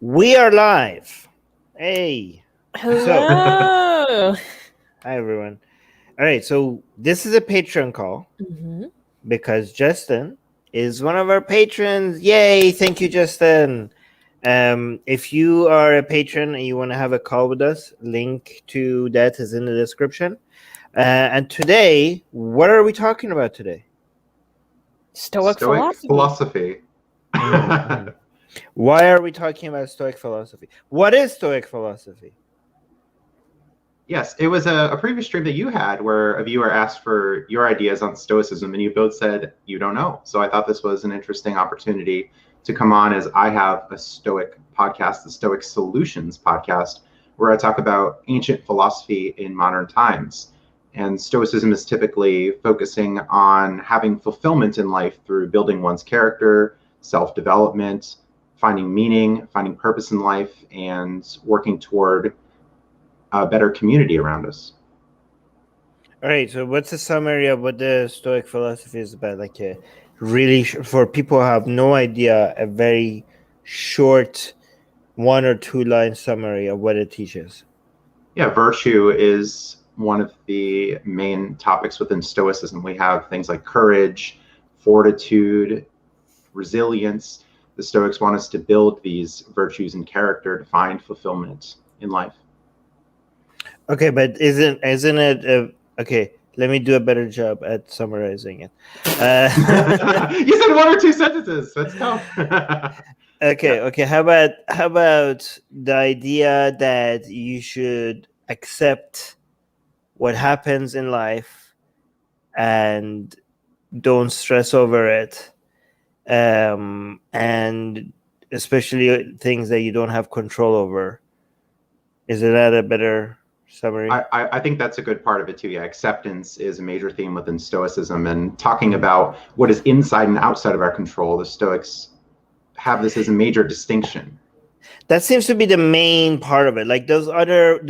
We are live. Hey. So, Hello. hi everyone. All right, so this is a Patreon call Mhm. because Justin is one of our patrons. Yay, thank you, Justin. If you are a patron and you want to have a call with us, link to that is in the description. And today, what are we talking about today? Stoic Stoic philosophy. philosophy. Mhm. Why are we talking about Stoic philosophy? What is Stoic philosophy? Yes, it was a previous stream that you had where a viewer asked for your ideas on Stoicism, and you both said you don't know. So I thought this was an interesting opportunity to come on, as I have a Stoic podcast, the Stoic Solutions podcast, where I talk about ancient philosophy in modern times. And Stoicism is typically focusing on having fulfillment in life through building one's character, self-development, finding meaning, finding purpose in life, and working toward a better community around us. All right. So, what's a summary of what the Stoic philosophy is about? Like a really for people who have no idea, a very short 1 or 2 line summary of what it teaches. Yeah, virtue is one of the main topics within Stoicism. We have things like courage, fortitude, resilience. The Stoics want us to build these virtues and character to find fulfillment in life. Okay, but isn't it okay? Let me do a better job at summarizing it. You said 1 or 2 sentences. That's tough. Okay, Yeah. okay. How about the idea that you should accept what happens in life and don't stress over it, and especially things that you don't have control over. Is that a better summary? I think that's a good part of it too. Yeah, acceptance is a major theme within Stoicism, and talking about what is inside and outside of our control. The Stoics have this as a major distinction. That seems to be the main part of it. Like those other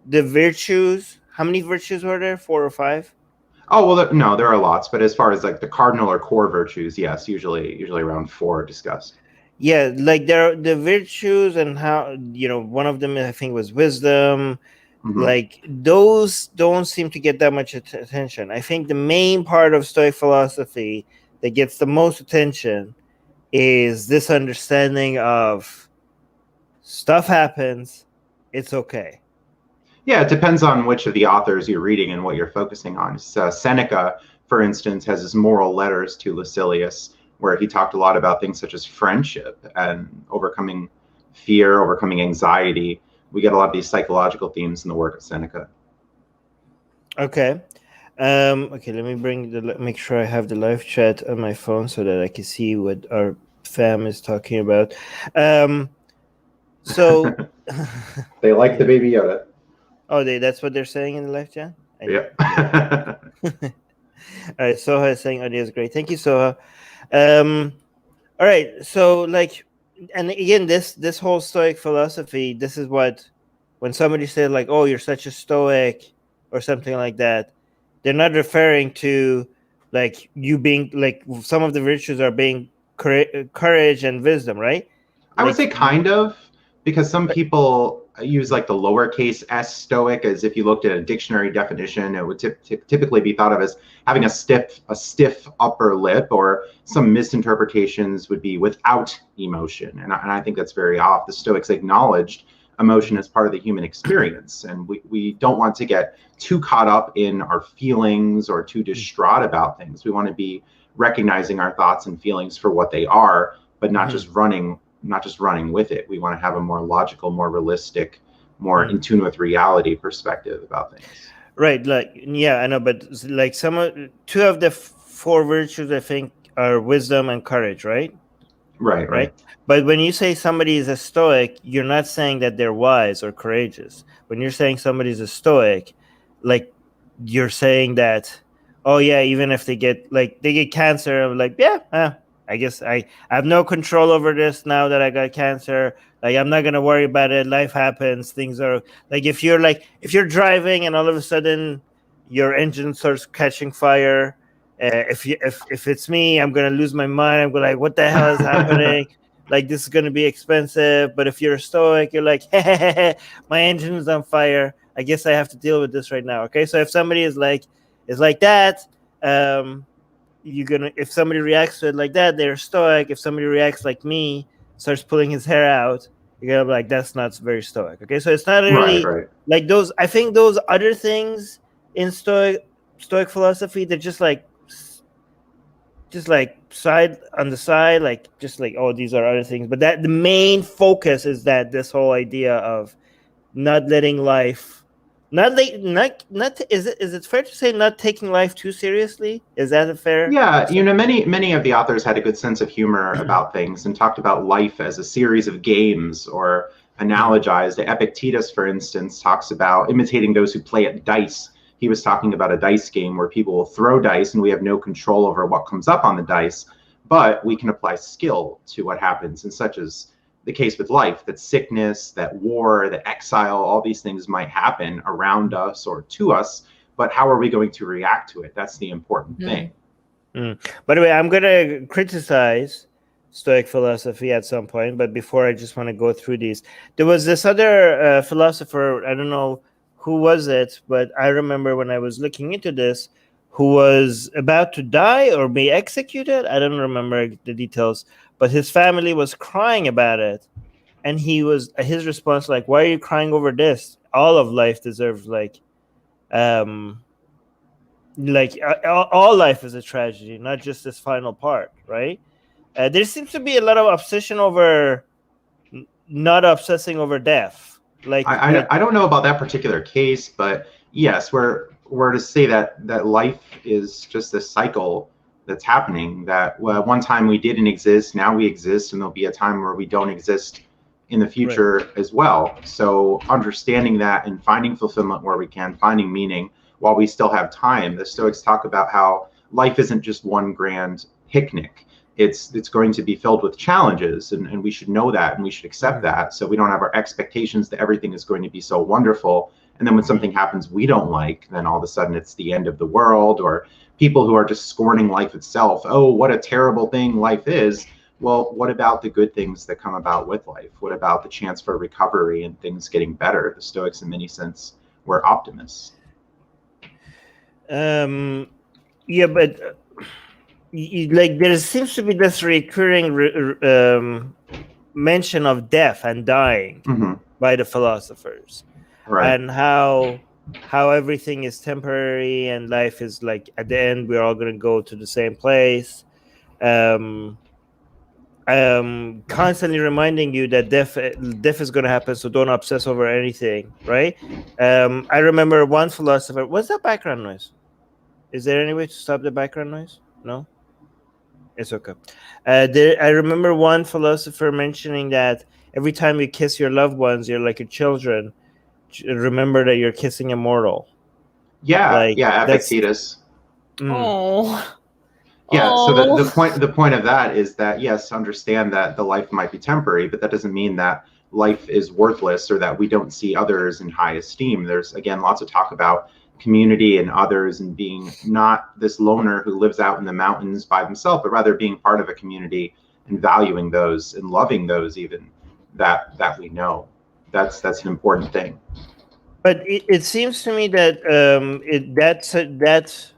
the virtues. How many virtues were there? 4 or 5? Oh well, no, there are lots, but as far as like the cardinal or core virtues, yes, usually around four are discussed. Yeah, like there are the virtues and how one of them I think was wisdom. Hmm. Like those don't seem to get that much attention. I think the main part of Stoic philosophy that gets the most attention is this understanding of stuff happens, it's okay. Yeah, it depends on which of the authors you're reading and what you're focusing on. Seneca, for instance, has his moral letters to Lucilius, where he talked a lot about things such as friendship and overcoming fear, overcoming anxiety. We get a lot of these psychological themes in the work of Seneca. Okay. Okay, let me make sure I have the live chat on my phone so that I can see what our fam is talking about. So They like the yeah. Baby Yoda. Oh, that's what they're saying in the live chat? Yeah. All right, Soha is saying audio is great. Thank you, Soha. All right, so like, and again, this whole Stoic philosophy, this is what when somebody said like, "Oh, you're such a Stoic" or something like that, they're not referring to like you being like some of the virtues are being courage and wisdom, right? I would say Like, kind of, because some people use like the lowercase s stoic, as if you looked at a dictionary definition, it would typically be thought of as having a stiff upper lip, or some misinterpretations would be without emotion. And I think that's very off. The Stoics acknowledged emotion as part of the human experience, and we don't want to get too caught up in our feelings or too distraught about things. We want to be recognizing our thoughts and feelings for what they are, but not just running with it. We want to have a more logical, more realistic, more in tune with reality perspective about things. right, like yeah, I know, but like two of the four virtues I think are wisdom and courage, right? Right, Right. right. But when you say somebody is a Stoic, you're not saying that they're wise or courageous. When you're saying somebody's a Stoic, like you're saying that, oh yeah, even if they get cancer, I'm like, yeah, I guess I have no control over this now that I got cancer. Like I'm not gonna worry about it. Life happens. Things are like if you're driving and all of a sudden your engine starts catching fire. If it's me, I'm gonna lose my mind. I'm gonna like, what the hell is happening? like this is going to be expensive. But if you're a Stoic, you're like, hey, my engine is on fire. I guess I have to deal with this right now. Okay, so if somebody is like that, if somebody reacts to it like that, they're Stoic. If somebody reacts like me, starts pulling his hair out, you're gonna be like, that's not very Stoic. Okay, so it's not really Right. like those. I think those other things in Stoic philosophy, they're just like side on the side, like just like, oh, these are other things. But that the main focus is that this whole idea of not letting life, not is it fair to say not taking life too seriously? Is that a fair? Yeah, many of the authors had a good sense of humor about things and talked about life as a series of games, or analogized. Epictetus, for instance, talks about imitating those who play at dice. He was talking about a dice game where people will throw dice and we have no control over what comes up on the dice, but we can apply skill to what happens. And such as the case with life, that sickness, that war, that exile, all these things might happen around us or to us, but how are we going to react to it? That's the important thing. By the way, I'm going to criticize Stoic philosophy at some point, but before, I just want to go through these. There was this other philosopher, I don't know who was it, but I remember when I was looking into this, who was about to die or be executed. I don't remember the details, but his family was crying about it. And his response, like, why are you crying over this? All of life deserves all life is a tragedy, not just this final part, right? There seems to be a lot of obsession over not obsessing over death. I don't know about that particular case, but yes, we're to say that life is just a cycle that's happening. That one time we didn't exist, now we exist, and there'll be a time where we don't exist in the future as well. So understanding that and finding fulfillment where we can, finding meaning while we still have time. The Stoics talk about how life isn't just one grand picnic. It's going to be filled with challenges, and we should know that, and we should accept that, so we don't have our expectations that everything is going to be so wonderful. And then when something happens we don't like, then all of a sudden it's the end of the world. Or people who are just scorning life itself. Oh, what a terrible thing life is. Well, what about the good things that come about with life? What about the chance for recovery and things getting better? The Stoics, in many sense, were optimists. Yeah, but there seems to be this recurring mention of death and dying by the philosophers, right? And how everything is temporary and life is like, at the end we're all going to go to the same place. Constantly reminding you that death is going to happen, so don't obsess over anything, right? I remember one philosopher. What's that background noise? Is there any way to stop the background noise? No, it's okay. I remember one philosopher mentioning that every time you kiss your loved ones, you're like your children. Remember that you're kissing a mortal. Yeah, Epictetus. Oh. Yeah, so the point of that is that, yes, understand that the life might be temporary, but that doesn't mean that life is worthless or that we don't see others in high esteem. There's, again, lots of talk about community and others, and being not this loner who lives out in the mountains by himself, but rather being part of a community and valuing those and loving those even that we know. That's an important thing. But it seems to me that that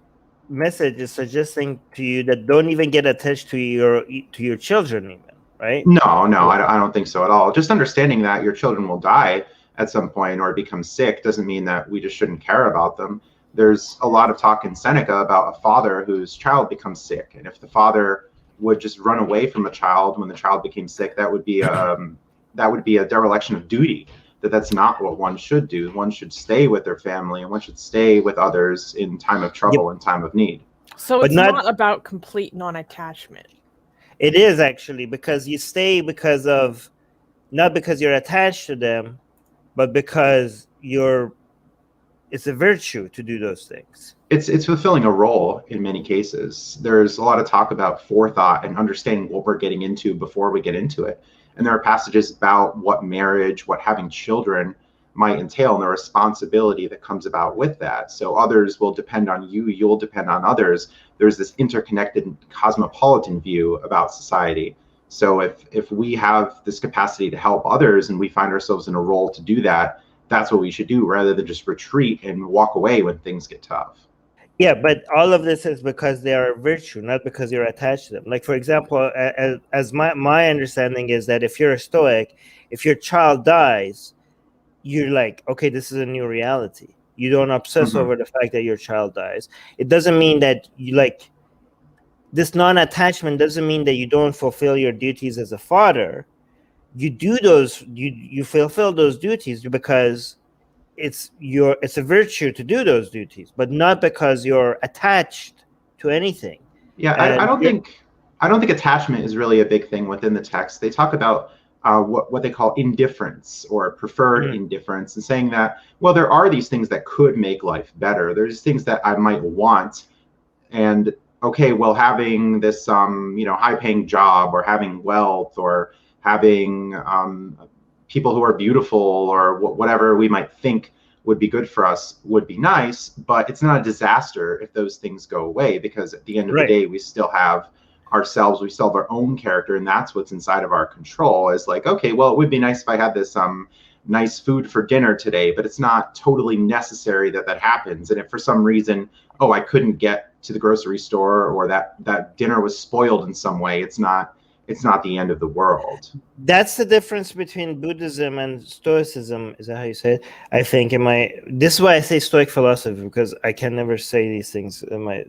message is suggesting to you that don't even get attached to your children, even, right? No, I don't think so at all. Just understanding that your children will die at some point or become sick doesn't mean that we just shouldn't care about them. There's a lot of talk in Seneca about a father whose child becomes sick, and if the father would just run away from a child when the child became sick, that would be a dereliction of duty. That's not what one should do. One should stay with their family, and one should stay with others in time of trouble and time of need. So it's not about complete non-attachment. It is actually, because you stay not because you're attached to them, but because it's a virtue to do those things. It's fulfilling a role in many cases. There's a lot of talk about forethought and understanding what we're getting into before we get into it. And there are passages about what marriage, what having children might entail, and the responsibility that comes about with that. So others will depend on you, you'll depend on others. There's this interconnected cosmopolitan view about society. So if we have this capacity to help others and we find ourselves in a role to do that, that's what we should do, rather than just retreat and walk away when things get tough. Yeah, but all of this is because they are a virtue, not because you're attached to them. Like, for example, as my understanding is that if you're a Stoic, if your child dies, you're like, okay, this is a new reality. You don't obsess over the fact that your child dies. It doesn't mean that you like this non-attachment doesn't mean that you don't fulfill your duties as a father. You do those, you fulfill those duties because it's a virtue to do those duties, but not because you're attached to anything. Yeah, I don't think attachment is really a big thing within the text. They talk about what they call indifference or preferred indifference, and saying that, well, there are these things that could make life better. There's things that I might want, and okay, well, having this high-paying job, or having wealth, or having people who are beautiful, or whatever we might think would be good for us would be nice, but it's not a disaster if those things go away, because at the end of the day, we still have ourselves, we still have our own character, and that's what's inside of our control. Is like, okay, well, it would be nice if I had this nice food for dinner today, but it's not totally necessary that happens. And if for some reason, oh, I couldn't get to the grocery store, or that dinner was spoiled in some way, it's not the end of the world. That's the difference between Buddhism and Stoicism. Is that how you say it? I think this is why I say Stoic philosophy, because I can never say these things. My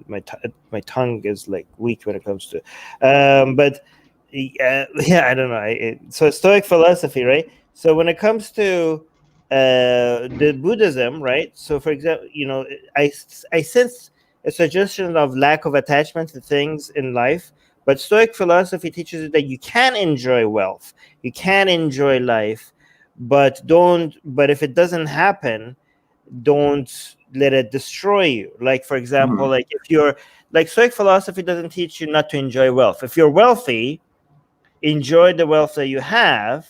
tongue is like weak when it comes to but yeah, I don't know. So Stoic philosophy, right? So when it comes to the Buddhism, right? So for example, I sense a suggestion of lack of attachment to things in life. But Stoic philosophy teaches you that you can enjoy wealth, you can enjoy life, but if it doesn't happen, don't let it destroy you. Like, for example, like if you're like, Stoic philosophy doesn't teach you not to enjoy wealth. If you're wealthy, enjoy the wealth that you have,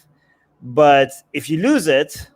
but if you lose it,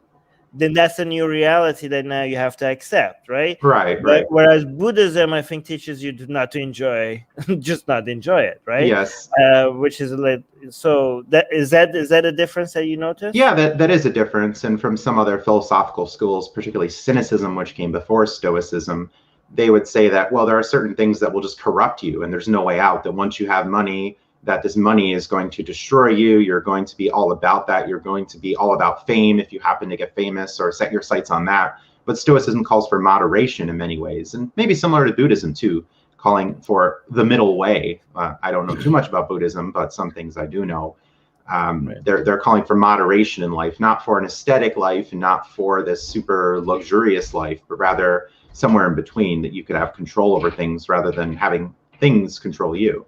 then that's a new reality that now you have to accept, right? Right. Whereas Buddhism, I think, teaches you not to enjoy, just not enjoy it, right? Yes. Which is like, so that is that a difference that you notice? Yeah, that is a difference. And from some other philosophical schools, particularly Cynicism, which came before Stoicism, they would say that, well, there are certain things that will just corrupt you, and there's no way out. That once you have money, that this money is going to destroy you. You're going to be all about that. You're going to be all about fame if you happen to get famous, or set your sights on that. But Stoicism calls for moderation in many ways, and maybe similar to Buddhism too, calling for the middle way. I don't know too much about Buddhism, but some things I do know. They're calling for moderation in life, not for an aesthetic life and not for this super luxurious life, but rather somewhere in between, that you could have control over things rather than having things control you.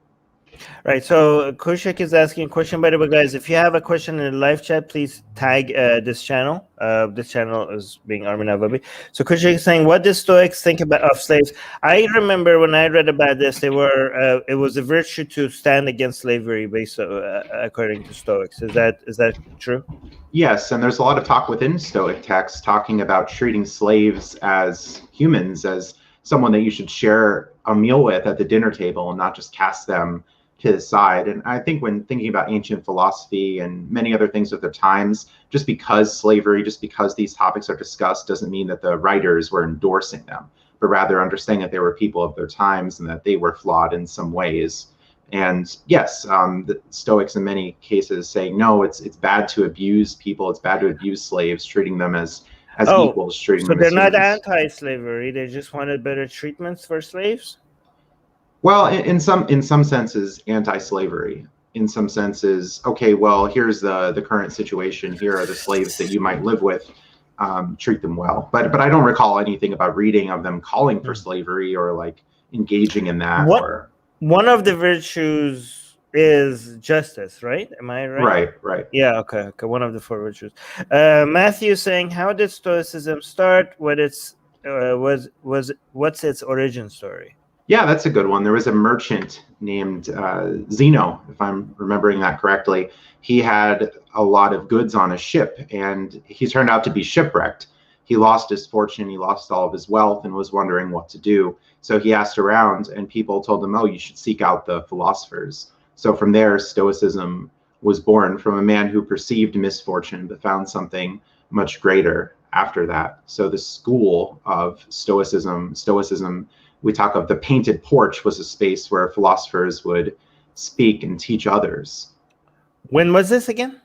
Right. So Kushik is asking a question. By the way, guys, if you have a question in the live chat, please tag this channel. This channel is being Armin Navabi. So Kushik is saying, what did Stoics think of slaves? I remember when I read about this, it was a virtue to stand against slavery, based according to Stoics. Is that true? Yes, and there's a lot of talk within Stoic texts talking about treating slaves as humans, as someone that you should share a meal with at the dinner table, and not just cast them to the side. And I think when thinking about ancient philosophy and many other things of their times, just because these topics are discussed doesn't mean that the writers were endorsing them, but rather understanding that they were people of their times and that they were flawed in some ways. And yes, the Stoics in many cases saying, no, it's bad to abuse people, it's bad to abuse slaves, treating them as equals, treating them as humans. So they're not anti-slavery, they just wanted better treatments for slaves? Well, in some senses, anti-slavery. In some senses, okay, well, here's the current situation. Here are the slaves that you might live with. Treat them well. But I don't recall anything about reading of them calling for slavery or like engaging in that. One of the virtues is justice, right? Am I right? Right. Yeah. Okay. One of the four virtues. Matthew is saying, how did Stoicism start? What's its origin story? Yeah, that's a good one. There was a merchant named Zeno, if I'm remembering that correctly. He had a lot of goods on a ship, and he turned out to be shipwrecked. He lost his fortune, he lost all of his wealth, and was wondering what to do. So he asked around, and people told him, oh, you should seek out the philosophers. So from there, Stoicism was born, from a man who perceived misfortune but found something much greater after that. So the school of Stoicism, we talk of the painted porch, was a space where philosophers would speak and teach others. When was this again?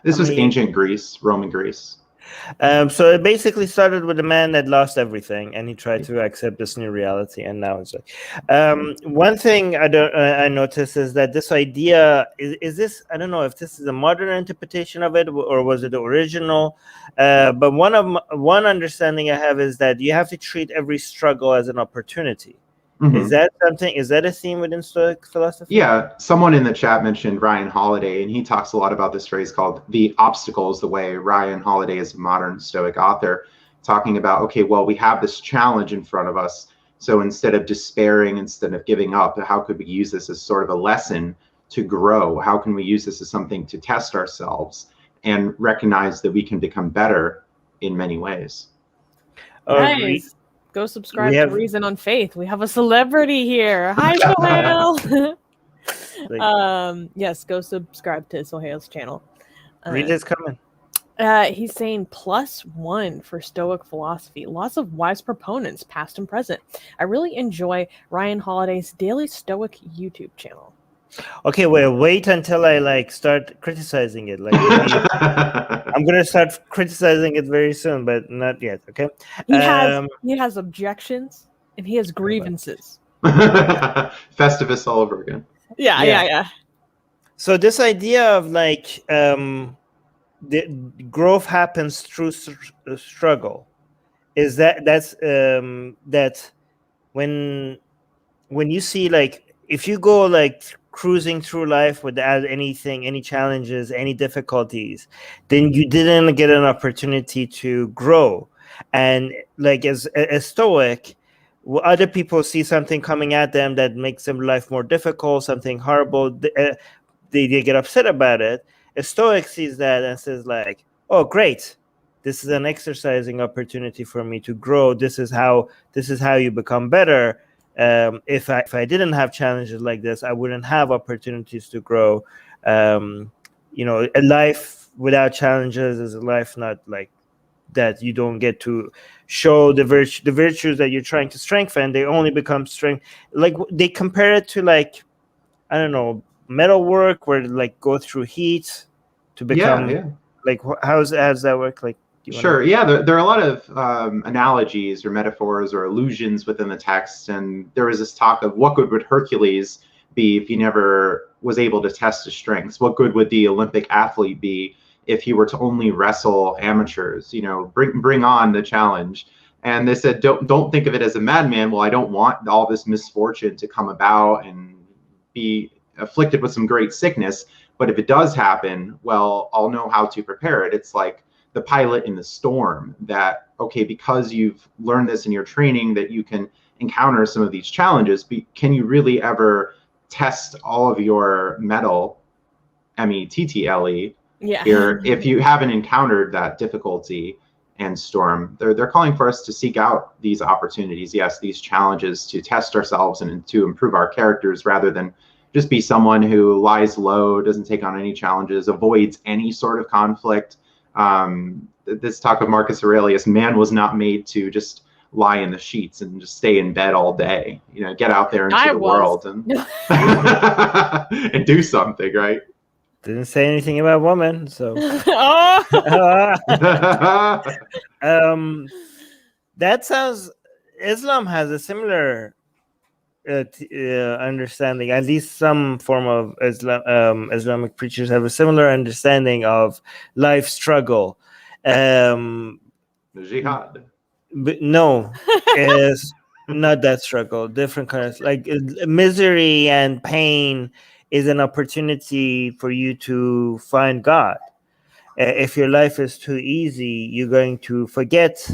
This was ancient Greece, Roman Greece. So it basically started with a man that lost everything, and he tried to accept this new reality. And now it's like, one thing I noticed is that this idea is this. I don't know if this is a modern interpretation of it or was it the original. But one understanding I have is that you have to treat every struggle as an opportunity. Mm-hmm. Is that something? Is that a theme within Stoic philosophy? Yeah, someone in the chat mentioned Ryan Holiday, and he talks a lot about this phrase called "the obstacle is the way." Ryan Holiday is a modern Stoic author, talking about, okay, well, we have this challenge in front of us, so instead of despairing, instead of giving up, how could we use this as sort of a lesson to grow? How can we use this as something to test ourselves and recognize that we can become better in many ways? Nice. Go subscribe to Reason on Faith. We have a celebrity here. Hi, Sohail. Yes, go subscribe to Sohail's channel. Read is coming. He's saying +1 for Stoic philosophy. Lots of wise proponents, past and present. I really enjoy Ryan Holiday's Daily Stoic YouTube channel. Okay, wait until I start criticizing it. I'm gonna start criticizing it very soon, but not yet. Okay. He has objections and he has grievances. Festivus all over again. Yeah. So this idea of the growth happens through struggle, is that's when you see if you go cruising through life without any challenges, any difficulties, then you didn't get an opportunity to grow. And as a Stoic, other people see something coming at them that makes their life more difficult, something horrible, they get upset about it. A Stoic sees that and says oh, great, this is an exercising opportunity for me to grow. This is how you become better. If I didn't have challenges like this, I wouldn't have opportunities to grow. A life without challenges is a life not that you don't get to show the virtues that you're trying to strengthen. They only become strength. They compare it to I don't know, metal work, where go through heat to become how does that work? Sure. Yeah, there are a lot of analogies or metaphors or allusions within the text, and there was this talk of what good would Hercules be if he never was able to test his strengths? What good would the Olympic athlete be if he were to only wrestle amateurs? Bring on the challenge. And they said, don't think of it as a madman. Well, I don't want all this misfortune to come about and be afflicted with some great sickness. But if it does happen, well, I'll know how to prepare it. It's like the pilot in the storm, that, okay, because you've learned this in your training, that you can encounter some of these challenges. Can you really ever test all of your mettle, METTLE, here, if you haven't encountered that difficulty and storm? They're calling for us to seek out these opportunities, yes, these challenges, to test ourselves and to improve our characters, rather than just be someone who lies low, doesn't take on any challenges, avoids any sort of conflict. This talk of Marcus Aurelius, man was not made to just lie in the sheets and just stay in bed all day. Get out there into the world and and do something, right? Didn't say anything about women, so that sounds. Islam has a similar understanding. At least some form of Islamic preachers have a similar understanding of life struggle. Jihad. But no, it's not that struggle. Different kinds, misery and pain is an opportunity for you to find God. If your life is too easy, you're going to forget.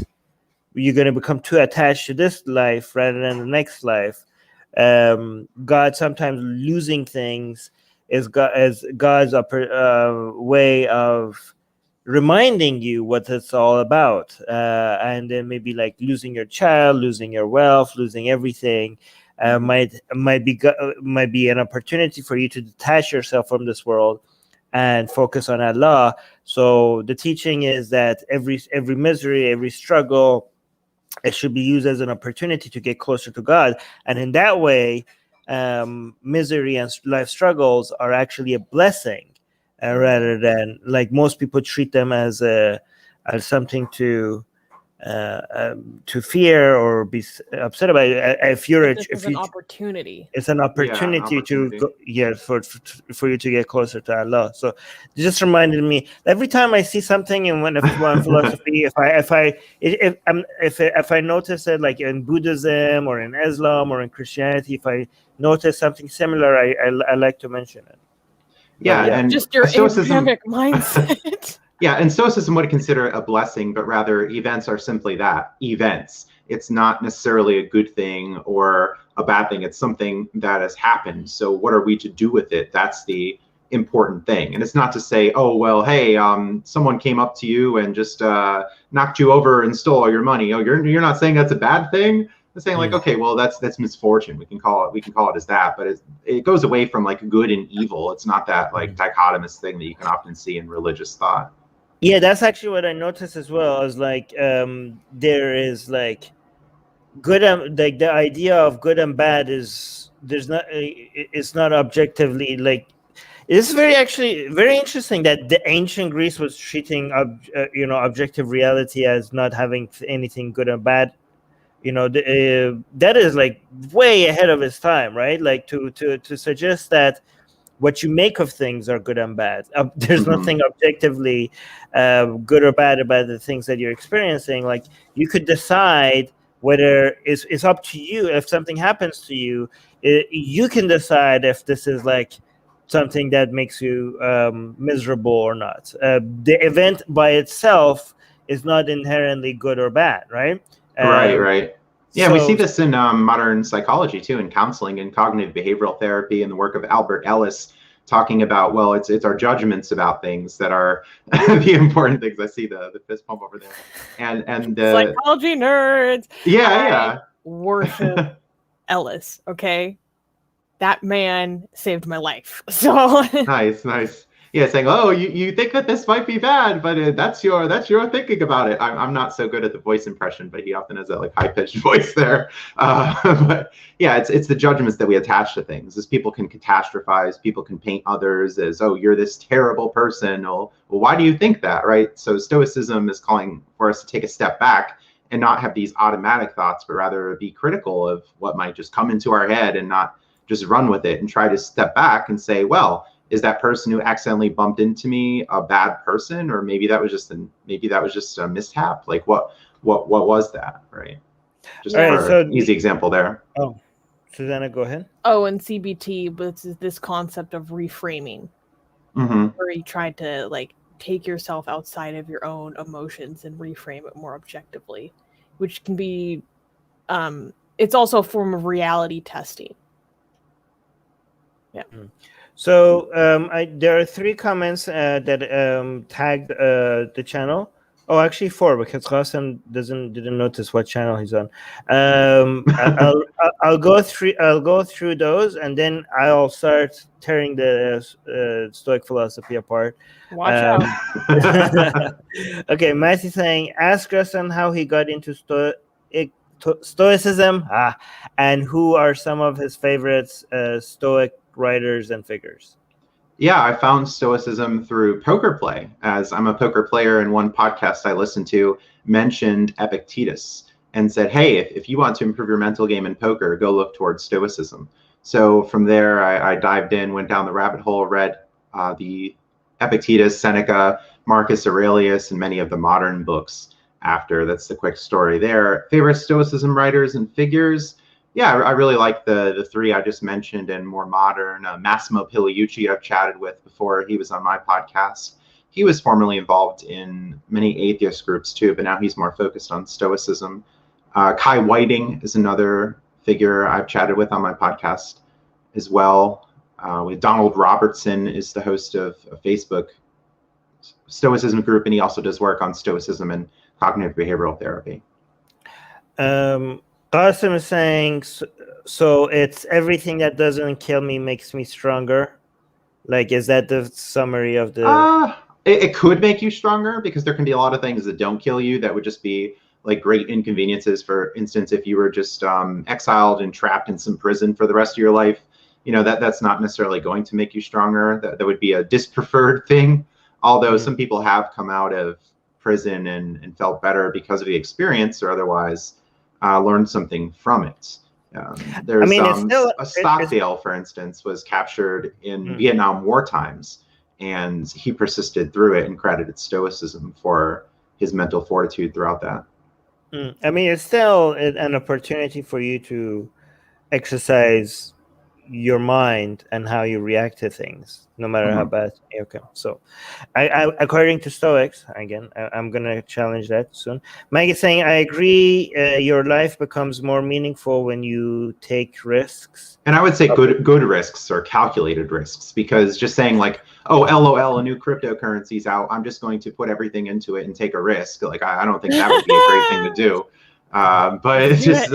You're going to become too attached to this life rather than the next life. God, sometimes losing things is God's way of reminding you what it's all about. And then maybe losing your child, losing your wealth, losing everything. might be an opportunity for you to detach yourself from this world and focus on Allah. So the teaching is that every misery, every struggle, it should be used as an opportunity to get closer to God. And in that way, misery and life struggles are actually a blessing, rather than, like, most people treat them as something to fear or be upset about. If you're an opportunity, it's an opportunity, for you to get closer to Allah. So it just reminded me, every time I see something in one philosophy, if I notice it, like in Buddhism or in Islam or in Christianity, if I notice something similar, I like to mention it. And just your Abrahamic mindset. Yeah, and Stoicism would consider it a blessing, but rather events are simply that, events. It's not necessarily a good thing or a bad thing. It's something that has happened. So what are we to do with it? That's the important thing. And it's not to say, oh, well, hey, someone came up to you and just knocked you over and stole all your money. Oh, you're not saying that's a bad thing? They're saying, like, okay, well, that's misfortune. We can call it as that, but it goes away from like good and evil. It's not that like dichotomous thing that you can often see in religious thought. Yeah, that's actually what I noticed as well. Is like there is like good and like the idea of good and bad it's not objectively like. It's very interesting that the ancient Greece was treating objective reality as not having anything good and bad. That is like way ahead of its time, right? Like to suggest that what you make of things are good and bad. There's nothing objectively good or bad about the things that you're experiencing. Like, you could decide whether it's up to you. If something happens to you, you can decide if this is like something that makes you miserable or not. The event by itself is not inherently good or bad, right? Right. Yeah, we see this in modern psychology too, in counseling and cognitive behavioral therapy, and the work of Albert Ellis, talking about, well, it's our judgments about things that are the important things. I see the fist pump over there, and psychology nerds. Yeah. Worship Ellis. Okay, that man saved my life. So nice. Yeah, saying, oh, you think that this might be bad, but that's your thinking about it. I'm not so good at the voice impression, but he often has that like high pitched voice there. But yeah, it's the judgments that we attach to things. As people can catastrophize, people can paint others as, oh, you're this terrible person. Well, why do you think that, right? So Stoicism is calling for us to take a step back and not have these automatic thoughts, but rather be critical of what might just come into our head and not just run with it, and try to step back and say, well, is that person who accidentally bumped into me a bad person, or maybe that was just a mishap? Like what was that, right? Just an easy example there. Oh, Susanna, go ahead. Oh, and CBT, but it's this concept of reframing, where you try to like take yourself outside of your own emotions and reframe it more objectively, which can be, it's also a form of reality testing. Yeah. So there are 3 comments that tagged the channel. Oh, actually 4, because Qasim didn't notice what channel he's on. I'll go through those, and then I'll start tearing the Stoic philosophy apart. Watch out. Okay, Matthew saying, ask Qasim how he got into Stoicism, and who are some of his favorites Stoic writers and figures. Yeah, I found Stoicism through poker play, as I'm a poker player, and one podcast I listened to mentioned Epictetus and said, hey, if you want to improve your mental game in poker, go look towards Stoicism. So from there, I dived in, went down the rabbit hole, read the Epictetus, Seneca, Marcus Aurelius, and many of the modern books after. That's the quick story there. Favorite Stoicism writers and figures? Yeah, I really like the 3 I just mentioned, and more modern. Massimo Pigliucci I've chatted with before. He was on my podcast. He was formerly involved in many atheist groups too, but now he's more focused on Stoicism. Kai Whiting is another figure I've chatted with on my podcast as well. With Donald Robertson is the host of a Facebook Stoicism group, and he also does work on Stoicism and cognitive behavioral therapy. Qasim is saying, so it's everything that doesn't kill me makes me stronger. Like, is that the summary of the? It could make you stronger because there can be a lot of things that don't kill you that would just be like great inconveniences. For instance, if you were just exiled and trapped in some prison for the rest of your life, that's not necessarily going to make you stronger. That would be a dispreferred thing. Although some people have come out of prison and felt better because of the experience, or otherwise learned something from it. There's it's still Stockdale, for instance, was captured in Vietnam War times, and he persisted through it and credited Stoicism for his mental fortitude throughout that. It's still an opportunity for you to exercise your mind and how you react to things, no matter how bad. Okay, so I according to Stoics, again, I'm gonna challenge that soon. Mike is saying, I agree. Your life becomes more meaningful when you take risks. And I would say good risks or calculated risks, because just saying like, oh, LOL, a new cryptocurrency's out, I'm just going to put everything into it and take a risk. Like, I don't think that would be a great thing to do. But it's just,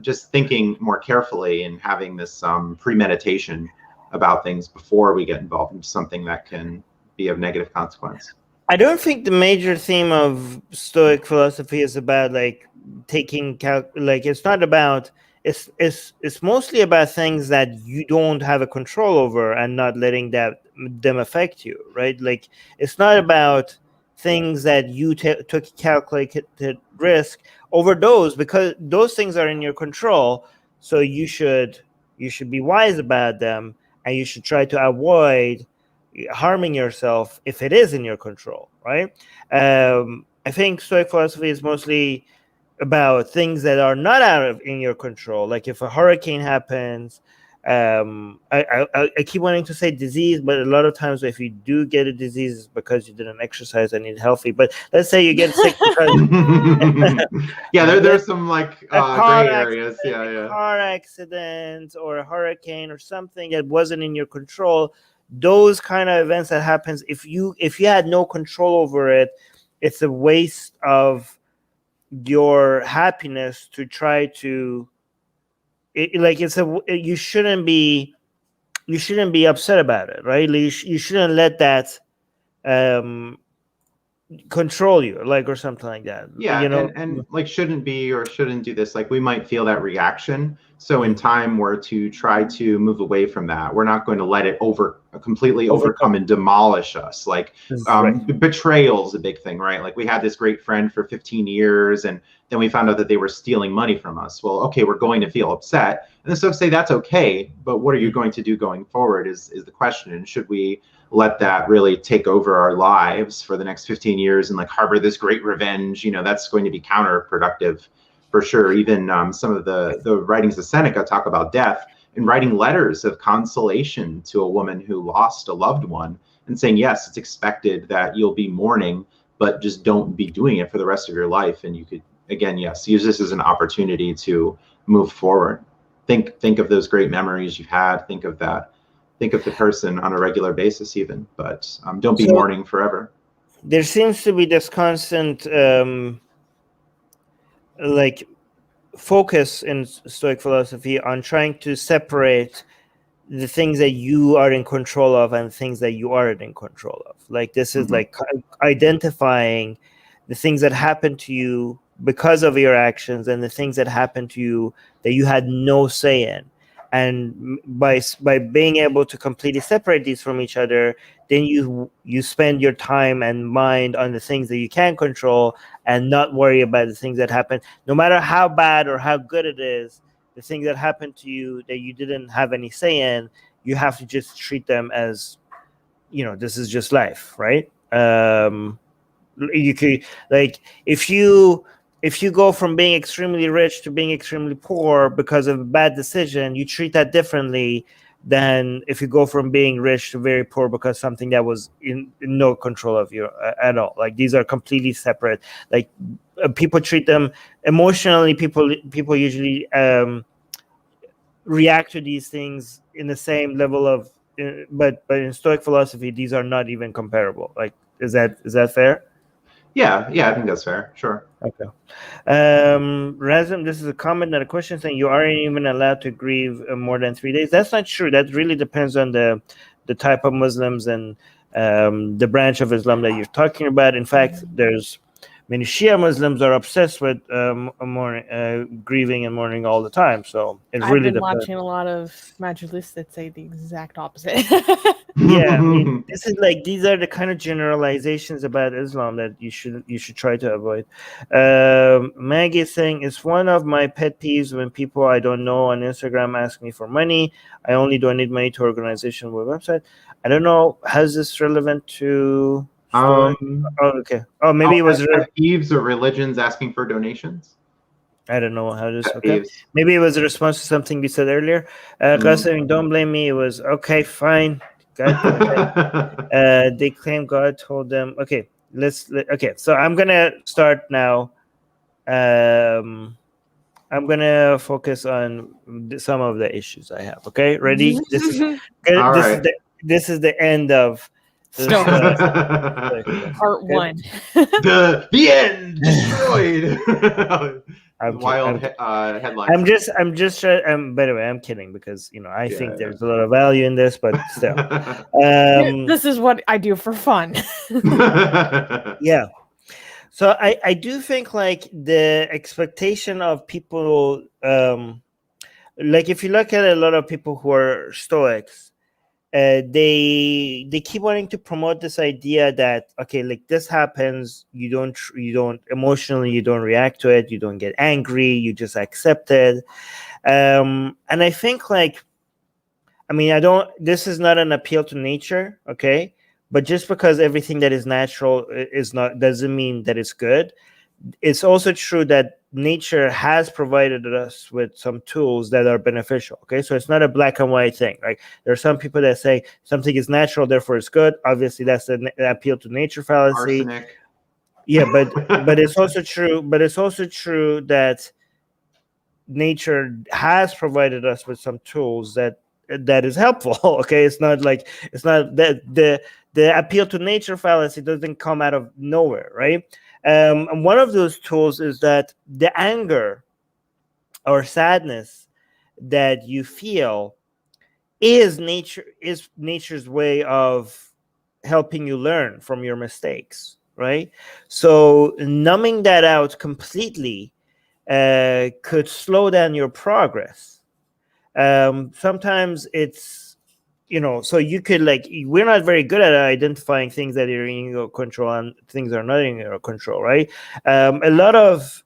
just thinking more carefully and having this premeditation about things before we get involved in something that can be of negative consequence. I don't think the major theme of Stoic philosophy is about like taking it's not about. It's mostly about things that you don't have a control over and not letting them affect you, right? Like, it's not about things that you took calculated risk over those, because those things are in your control. So you should be wise about them, and you should try to avoid harming yourself if it is in your control, right? I think Stoic philosophy is mostly about things that are not in your control. Like if a hurricane happens, I keep wanting to say disease, but a lot of times if you do get a disease, it's because you didn't exercise and eat healthy. But let's say you get sick because there's some like gray areas. Car accident or a hurricane or something that wasn't in your control. Those kind of events that happens, if you had no control over it, it's a waste of your happiness to try to you shouldn't be upset about it, right? Like you shouldn't let that control you, or something like that. And like shouldn't be or shouldn't do this. Like we might feel that reaction, so in time we're to try to move away from that. We're not going to let it completely overcome and demolish us. Like betrayal is a big thing, right? Like we had this great friend for 15 years and then we found out that they were stealing money from us. Well, okay, we're going to feel upset, and so say that's okay, but what are you going to do going forward is the question. And should we let that really take over our lives for the next 15 years and like harbor this great revenge? That's going to be counterproductive for sure. Even some of the writings of Seneca talk about death and writing letters of consolation to a woman who lost a loved one and saying, yes, it's expected that you'll be mourning, but just don't be doing it for the rest of your life. And you could, again, yes, use this as an opportunity to move forward. Think of those great memories you've had. Think of that. Think of the person on a regular basis even, but don't be mourning forever. There seems to be this constant focus in Stoic philosophy on trying to separate the things that you are in control of and things that you aren't in control of. Like this is like identifying the things that happen to you because of your actions and the things that happen to you that you had no say in. And by being able to completely separate these from each other, then you spend your time and mind on the things that you can control and not worry about the things that happen, no matter how bad or how good it is. The things that happen to you that you didn't have any say in, you have to just treat them as, this is just life, right? You could, like, if you go from being extremely rich to being extremely poor because of a bad decision, you treat that differently than if you go from being rich to very poor because something that was in no control of you at all. Like these are completely separate. Like people treat them emotionally. People usually react to these things in the same level of, but in Stoic philosophy, these are not even comparable. Like, is that fair? Yeah, I think that's fair. Sure. Okay. Razum, this is a comment, not a question, saying you aren't even allowed to grieve more than 3 days. That's not true. That really depends on the type of Muslims and the branch of Islam that you're talking about. In fact, there's many Shia Muslims are obsessed with grieving and mourning all the time. So it I've really been depends. watching a lot of majlis that say the exact opposite. Yeah, I mean, this is like, these are the kind of generalizations about Islam that you should try to avoid. Maggie is saying, it's one of my pet peeves when people I don't know on Instagram ask me for money. I only donate money to organization with website. I don't know, how's this relevant to Stoic? Oh, okay. Oh, maybe it was pet peeves or religions asking for donations. I don't know how this. Okay, maybe it was a response to something we said earlier. Qasim, don't blame me. It was okay, fine. God, go ahead. They claim God told them. Okay, okay, so I'm gonna start now. I'm gonna focus on some of the issues I have. Okay, ready? This is this is the end of part 1. The end. Destroyed. Wild headline. I'm just trying. By the way, I'm kidding because I think there's a lot of value in this, but still, this is what I do for fun. Yeah. So I do think like the expectation of people, like if you look at a lot of people who are Stoics, they keep wanting to promote this idea that, okay, like this happens, you don't emotionally, you don't react to it, you don't get angry, you just accept it. And I think like, I mean, this is not an appeal to nature, okay, but just because everything that is natural doesn't mean that it's good. It's also true that nature has provided us with some tools that are beneficial. Okay, so it's not a black and white thing. Right? There are some people that say something is natural, therefore it's good. Obviously, that's the appeal to nature fallacy. Arsenic. Yeah, but it's also true. But it's also true that nature has provided us with some tools that is helpful. Okay, it's not that the appeal to nature fallacy doesn't come out of nowhere, right? And one of those tools is that the anger or sadness that you feel is nature's way of helping you learn from your mistakes, right? So numbing that out completely could slow down your progress. Sometimes it's, so you could we're not very good at identifying things that are in your control and things that are not in your control, right? A lot of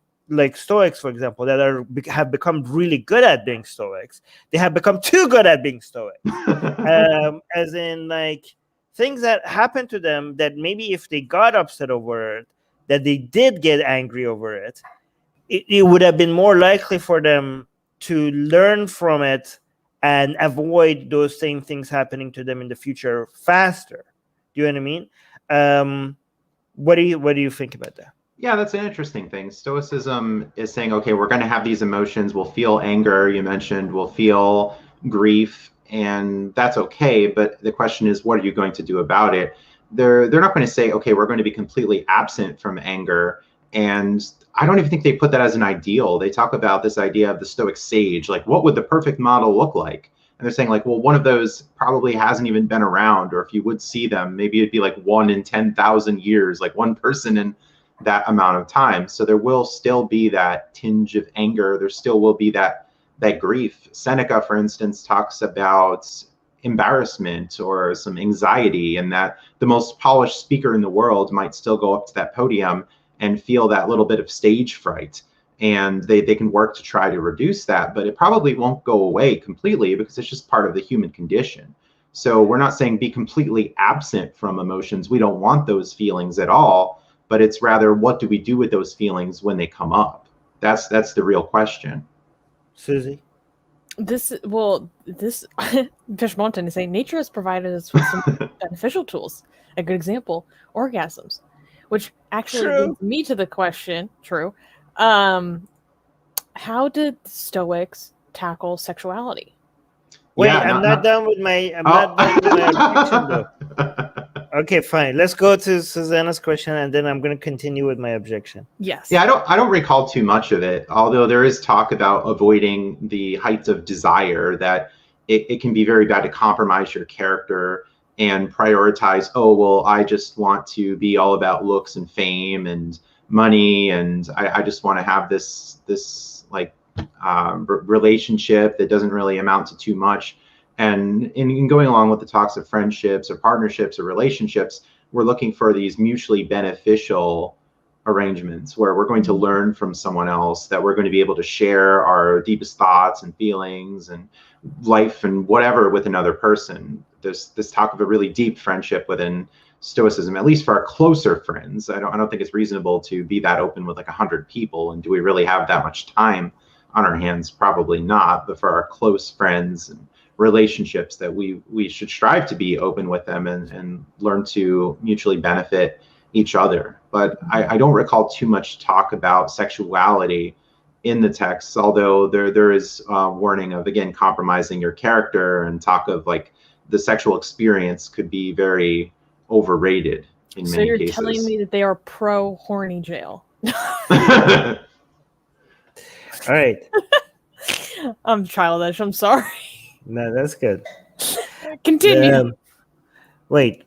Stoics, for example, that have become really good at being Stoics, they have become too good at being Stoic. As in things that happened to them that maybe if they got upset over it, that they did get angry over it, it would have been more likely for them to learn from it and avoid those same things happening to them in the future faster. Do you know what I mean? What do you think about that? Yeah, that's an interesting thing. Stoicism is saying, okay, we're going to have these emotions. We'll feel anger, you mentioned. We'll feel grief, and that's okay. But the question is, what are you going to do about it? They're not going to say, okay, we're going to be completely absent from anger. And I don't even think they put that as an ideal. They talk about this idea of the Stoic sage, like what would the perfect model look like? And they're saying well, one of those probably hasn't even been around, or if you would see them, maybe it'd be like 1 in 10,000 years, like one person in that amount of time. So there will still be that tinge of anger. There still will be that grief. Seneca, for instance, talks about embarrassment or some anxiety, and that the most polished speaker in the world might still go up to that podium and feel that little bit of stage fright. And they can work to try to reduce that, but it probably won't go away completely because it's just part of the human condition. So we're not saying be completely absent from emotions. We don't want those feelings at all, but it's rather, what do we do with those feelings when they come up? That's the real question. Susie? This Fish Mountain is saying nature has provided us with some beneficial tools. A good example, orgasms, which actually leads me to the question, how did Stoics tackle sexuality? Wait, I'm not done with my objection though. Okay, fine. Let's go to Susanna's question, and then I'm going to continue with my objection. Yes. Yeah, I don't recall too much of it, although there is talk about avoiding the heights of desire, that it can be very bad to compromise your character and prioritize, oh, well, I just want to be all about looks and fame and money, and I just want to have this like relationship that doesn't really amount to too much. And in going along with the talks of friendships or partnerships or relationships, we're looking for these mutually beneficial arrangements where we're going to learn from someone else, that we're going to be able to share our deepest thoughts and feelings and life and whatever with another person. There's this talk of a really deep friendship within Stoicism, at least for our closer friends. I don't think it's reasonable to be that open with like 100 people. And do we really have that much time on our hands? Probably not. But for our close friends and relationships, that we should strive to be open with them and learn to mutually benefit each other. But I don't recall too much talk about sexuality in the text, although there is warning of, again, compromising your character, and talk of like the sexual experience could be very overrated in many cases. So you're telling me that they are pro horny jail? All right. I'm childish. I'm sorry. No, that's good. Continue. Wait.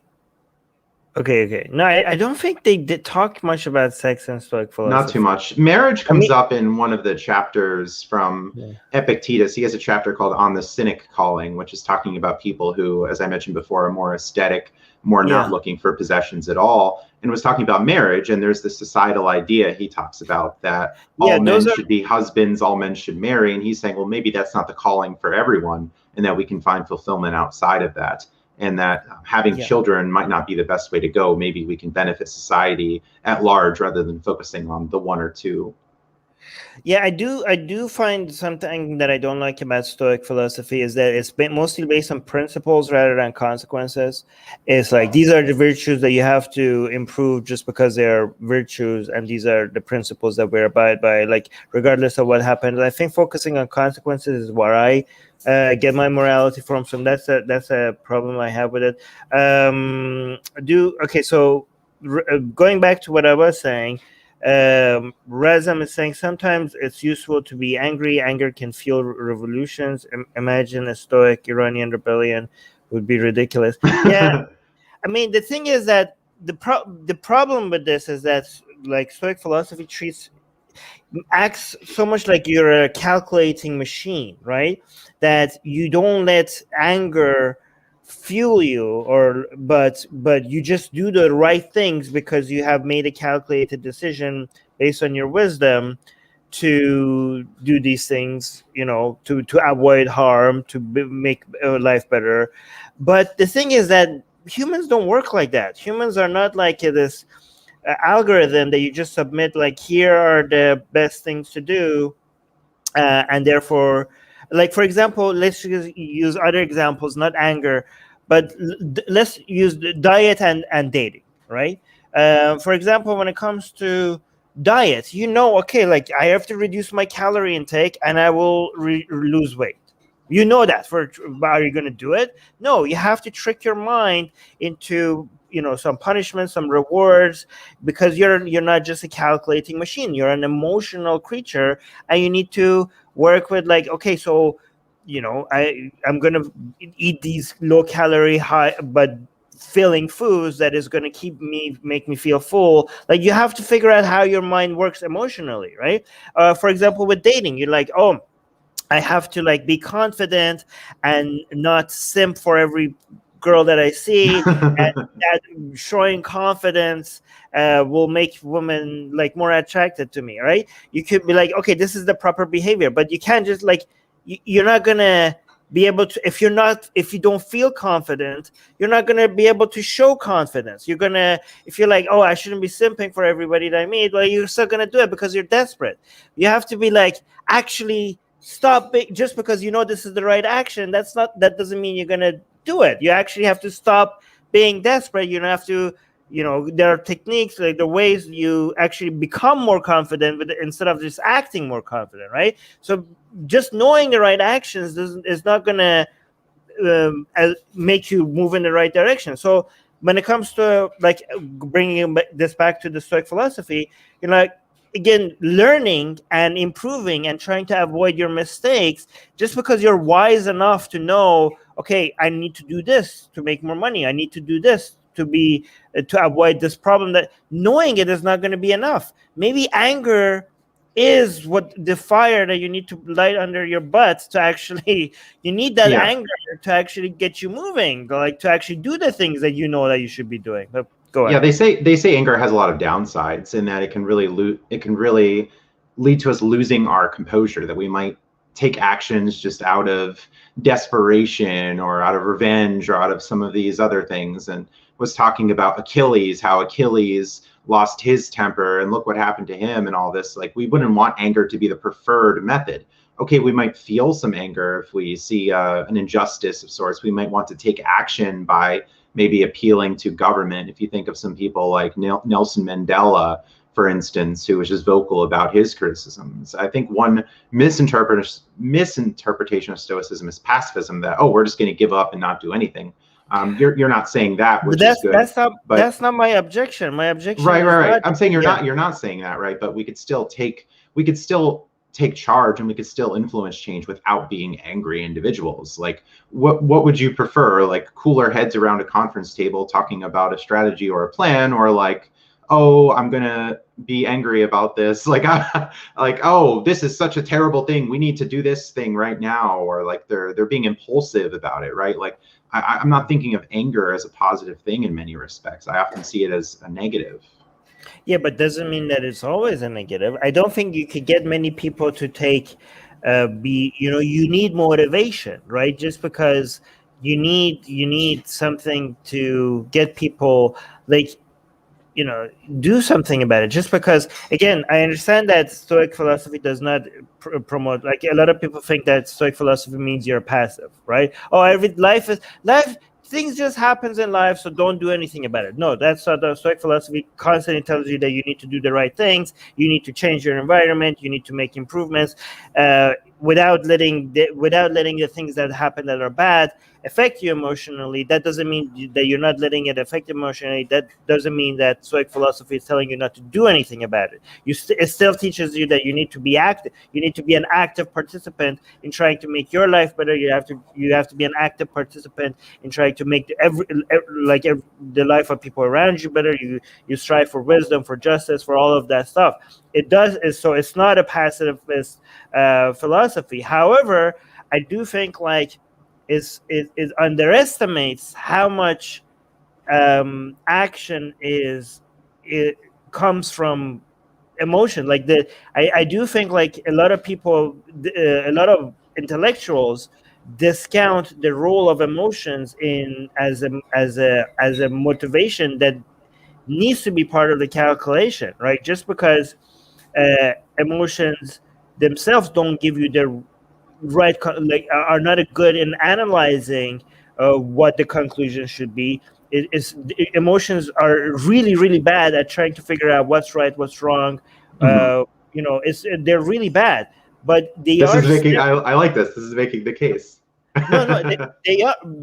Okay. No, I don't think they did talk much about sex and Stoic philosophy. Not too much. Marriage comes up in one of the chapters from Epictetus. He has a chapter called On the Cynic Calling, which is talking about people who, as I mentioned before, are more aesthetic, more not looking for possessions at all, and was talking about marriage. And there's this societal idea he talks about, that all men should be husbands, all men should marry. And he's saying, well, maybe that's not the calling for everyone, and that we can find fulfillment outside of that. And that having children might not be the best way to go. Maybe we can benefit society at large rather than focusing on the one or two. Yeah, I do find something that I don't like about Stoic philosophy is that it's mostly based on principles rather than consequences. It's like, these are the virtues that you have to improve just because they are virtues, and these are the principles that we abide by, like regardless of what happens. I think focusing on consequences is where I get my morality from. So that's a problem I have with it. So going back to what I was saying, Razam is saying sometimes it's useful to be angry. Anger can fuel revolutions. Imagine a Stoic Iranian rebellion would be ridiculous. Yeah, I mean, the thing is that the problem with this is that, like, Stoic philosophy acts so much like you're a calculating machine, right? That you don't let anger fuel you, but you just do the right things because you have made a calculated decision based on your wisdom to do these things, to avoid harm, to make life better. But the thing is that humans don't work like that. Humans are not like this algorithm that you just submit, like, here are the best things to do, and therefore, like, for example, let's use other examples, not anger, but let's use diet and dating, right? For example, when it comes to diet, okay, like, I have to reduce my calorie intake and I will lose weight. That. Are you going to do it? No, you have to trick your mind into some punishment, some rewards, because you're not just a calculating machine. You're an emotional creature, and you need to work with, like, okay, so I'm gonna eat these low calorie, high but filling foods that is gonna make me feel full. Like, you have to figure out how your mind works emotionally, right? For example, with dating, you're like, oh, I have to, like, be confident and not simp for every girl that I see, and that showing confidence will make women, like, more attracted to me, right? You could be like, okay, this is the proper behavior, but you can't just, like, you're not gonna be able to, if you don't feel confident, you're not gonna be able to show confidence. If you're like, oh, I shouldn't be simping for everybody that I meet, well, you're still gonna do it because you're desperate. You have to be like, actually stop just because this is the right action. That doesn't mean you're gonna do it. You actually have to stop being desperate. You have to, there are techniques, like the ways you actually become more confident instead of just acting more confident, right? So just knowing the right actions is not going to make you move in the right direction. So when it comes to like bringing this back to the Stoic philosophy, like, again, learning and improving and trying to avoid your mistakes, just because you're wise enough to know, okay, I need to do this to make more money, I need to do this to avoid this problem, that knowing it is not going to be enough. Maybe anger is what the fire that you need to light under your butt to actually, you need that anger to actually get you moving, like to actually do the things that you know that you should be doing. But go ahead. Yeah, they say anger has a lot of downsides in that it can really lead to us losing our composure, that we might take actions just out of desperation or out of revenge or out of some of these other things. And was talking about Achilles, how Achilles lost his temper and look what happened to him and all this. Like, we wouldn't want anger to be the preferred method. Okay, we might feel some anger if we see an injustice of sorts. We might want to take action by maybe appealing to government. If you think of some people like Nelson Mandela, for instance, who was just vocal about his criticisms. I think one misinterpretation of Stoicism is pacifism, that, oh, we're just going to give up and not do anything. You're not saying that, which is good. That's not my objection. My objection. Right. I'm saying you're not saying that, right? But we could still take charge, and we could still influence change without being angry individuals. Like, what would you prefer? Like, cooler heads around a conference table talking about a strategy or a plan, or like, oh, I'm gonna be angry about this. Like, oh, this is such a terrible thing, we need to do this thing right now, or like they're being impulsive about it, right? Like, I'm not thinking of anger as a positive thing in many respects. I often see it as a negative. Yeah, but doesn't mean that it's always a negative. I don't think you could get many people to take, you need motivation, right? Just because you need something to get people, like, do something about it. Just because, again, I understand that Stoic philosophy does not promote, like, a lot of people think that Stoic philosophy means you're passive, right? Oh, life things just happens in life, so don't do anything about it. No, that's what the Stoic philosophy constantly tells you, that you need to do the right things, you need to change your environment, you need to make improvements, without letting the things that happen that are bad affect you emotionally. That doesn't mean that you're not letting it affect emotionally. That doesn't mean that Stoic philosophy is telling you not to do anything about it. It still teaches you that you need to be active. You need to be an active participant in trying to make your life better. You have to be an active participant in trying to make the life of people around you better. You strive for wisdom, for justice, for all of that stuff. So it's not a pacifist philosophy. However, I do think, like, it underestimates how much action it comes from emotion. Like, I do think, like, a lot of people, a lot of intellectuals discount the role of emotions as a motivation that needs to be part of the calculation, right? Just because emotions themselves don't give you the right, like, are not good in analyzing what the conclusion should be. Emotions are really, really bad at trying to figure out what's right, what's wrong. They're really bad, but I like this. This is making the case. No,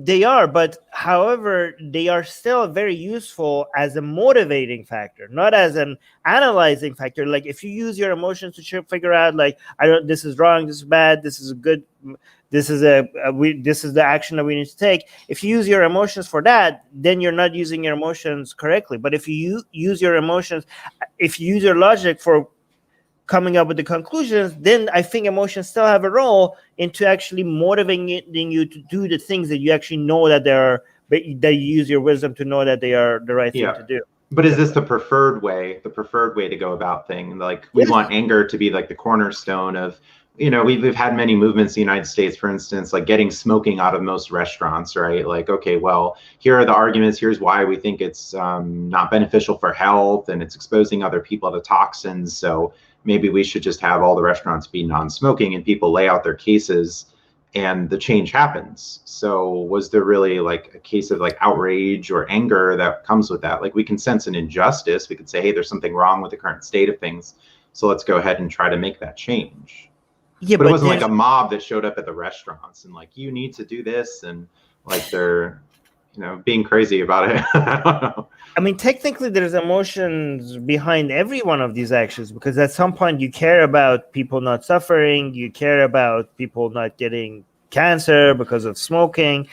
they are, but however, they are still very useful as a motivating factor, not as an analyzing factor. Like, if you use your emotions to figure out, like, this is wrong, this is bad, this is good, this is the action that we need to take. If you use your emotions for that, then you're not using your emotions correctly. But if you use your emotions, if you use your logic for coming up with the conclusions, then I think emotions still have a role into actually motivating you to do the things that you actually know that you use your wisdom to know that they are the right thing to do. But is this the preferred way to go about things? Like, we want anger to be like the cornerstone of, we've had many movements in the United States, for instance, like getting smoking out of most restaurants, right? Like, okay, well, here are the arguments. Here's why we think it's not beneficial for health, and it's exposing other people to toxins. So maybe we should just have all the restaurants be non-smoking, and people lay out their cases and the change happens. So was there really, like, a case of, like, outrage or anger that comes with that? Like, we can sense an injustice. We could say, hey, there's something wrong with the current state of things, so let's go ahead and try to make that change. Yeah, but it wasn't like a mob that showed up at the restaurants and, like, you need to do this, and, like, they're, being crazy about it. I don't know. I mean, technically, there's emotions behind every one of these actions, because at some point you care about people not suffering, you care about people not getting cancer because of smoking.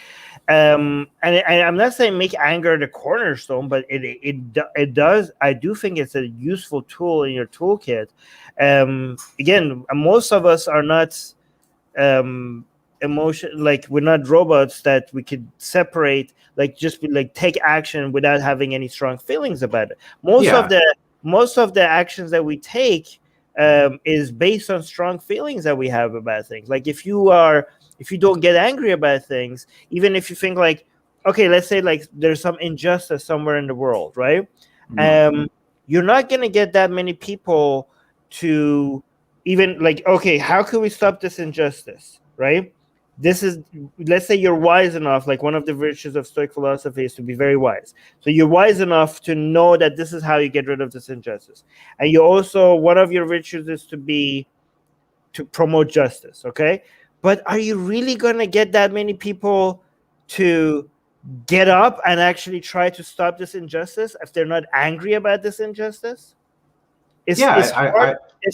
And I'm not saying make anger the cornerstone, but it does. I do think it's a useful tool in your toolkit. Again, most of us are not emotion, like we're not robots that we could separate, like just like take action without having any strong feelings about it. Most of the actions that we take is based on strong feelings that we have about things. Like if you don't get angry about things, even if you think like, okay, let's say like there's some injustice somewhere in the world, right? You're not going to get that many people to even like, okay, how can we stop this injustice, right? Let's say you're wise enough, like one of the virtues of Stoic philosophy is to be very wise. So you're wise enough to know that this is how you get rid of this injustice. And you also, one of your virtues is to promote justice, okay? But are you really going to get that many people to get up and actually try to stop this injustice if they're not angry about this injustice? It's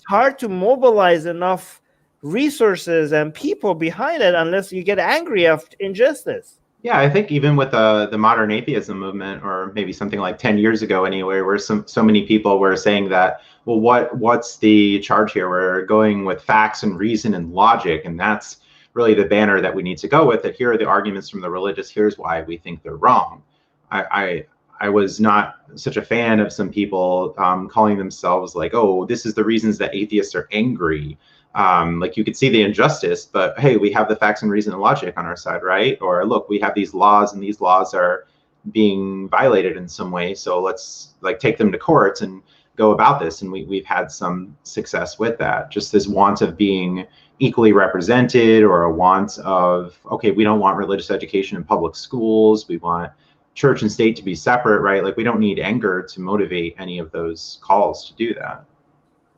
hard to mobilize enough resources and people behind it unless you get angry at injustice. Yeah, I think even with the modern atheism movement, or maybe something like 10 years ago anyway, where so many people were saying that, well, what's the charge here? We're going with facts and reason and logic, and that's really the banner that we need to go with. That here are the arguments from the religious. Here's why we think they're wrong. I was not such a fan of some people calling themselves like, oh, this is the reasons that atheists are angry. Like you could see the injustice, but hey, we have the facts and reason and logic on our side, right? Or look, we have these laws and these laws are being violated in some way. So let's like take them to courts and go about this. And we've had some success with that. Just this want of being equally represented, or a want of, okay, we don't want religious education in public schools. We want church and state to be separate, right? Like we don't need anger to motivate any of those calls to do that.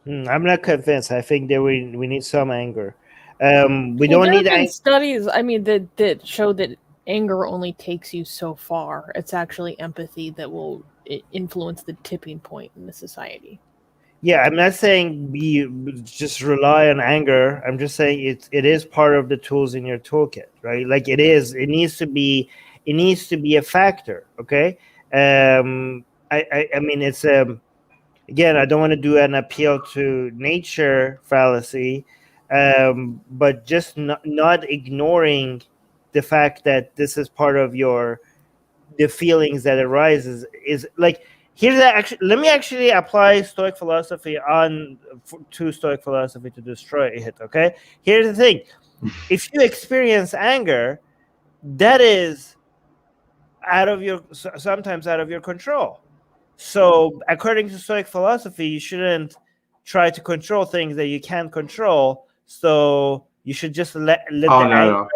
I'm not convinced. I think that we need some anger. We don't need anger. Studies, I mean, that show that anger only takes you so far. It's actually empathy that will influence the tipping point in the society. Yeah, I'm not saying just rely on anger. I'm just saying it is part of the tools in your toolkit, right? Like it needs to be a factor. Okay. I mean, it's again, I don't want to do an appeal to nature fallacy, but just not ignoring the fact that this is part of the feelings that arises is like, let me actually apply Stoic philosophy to Stoic philosophy to destroy it. Okay. Here's the thing. If you experience anger, that is sometimes out of your control. So according to Stoic philosophy, you shouldn't try to control things that you can't control. So you should just let anger.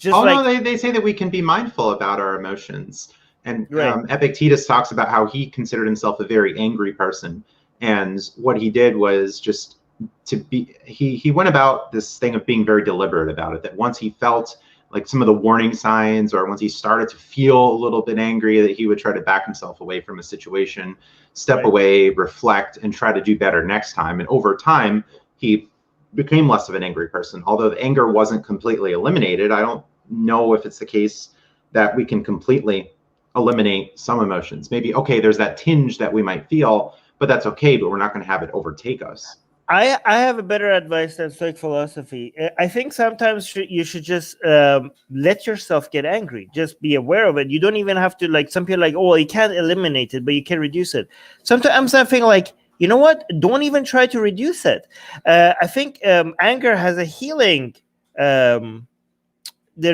No, they say that we can be mindful about our emotions. And right. Epictetus talks about how he considered himself a very angry person. And what he did was just he went about this thing of being very deliberate about it, that once he felt like some of the warning signs, or once he started to feel a little bit angry, that he would try to back himself away from a situation, step away, reflect, and try to do better next time. And over time, he became less of an angry person. Although the anger wasn't completely eliminated, I don't know if it's the case that we can completely eliminate some emotions. Maybe, okay, there's that tinge that we might feel, but that's okay, but we're not going to have it overtake us. I have a better advice than Stoic philosophy. I think sometimes you should just let yourself get angry. Just be aware of it. You don't even have to, like, some people are like, oh, you can't eliminate it, but you can reduce it. Sometimes I'm thinking like, you know what? Don't even try to reduce it. I think anger has a healing. There's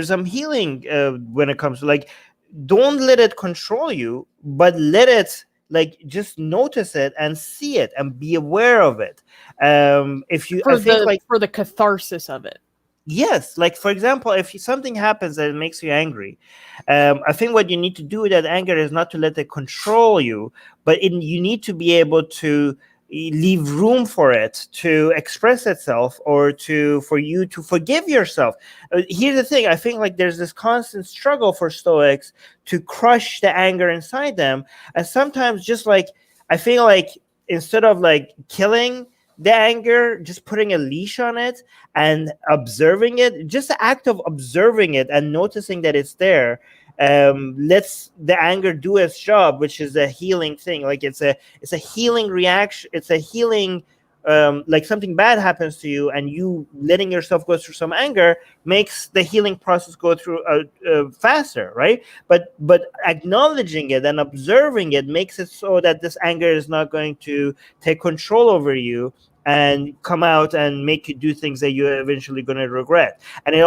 some healing when it comes to, like, don't let it control you, but let it, like, just notice it and see it and be aware of it. For the catharsis of it. Yes, like for example, if something happens that makes you angry, I think what you need to do with that anger is not to let it control you, but you need to be able to leave room for it to express itself, or for you to forgive yourself. Here's the thing. I think like there's this constant struggle for Stoics to crush the anger inside them. And sometimes just like, I feel like instead of like killing the anger, just putting a leash on it and observing it, just the act of observing it and noticing that it's there, lets the anger do its job, which is a healing thing. Like it's a healing reaction. It's a healing, like something bad happens to you, and you letting yourself go through some anger makes the healing process go through faster, right? But acknowledging it and observing it makes it so that this anger is not going to take control over you and come out and make you do things that you're eventually going to regret. And it's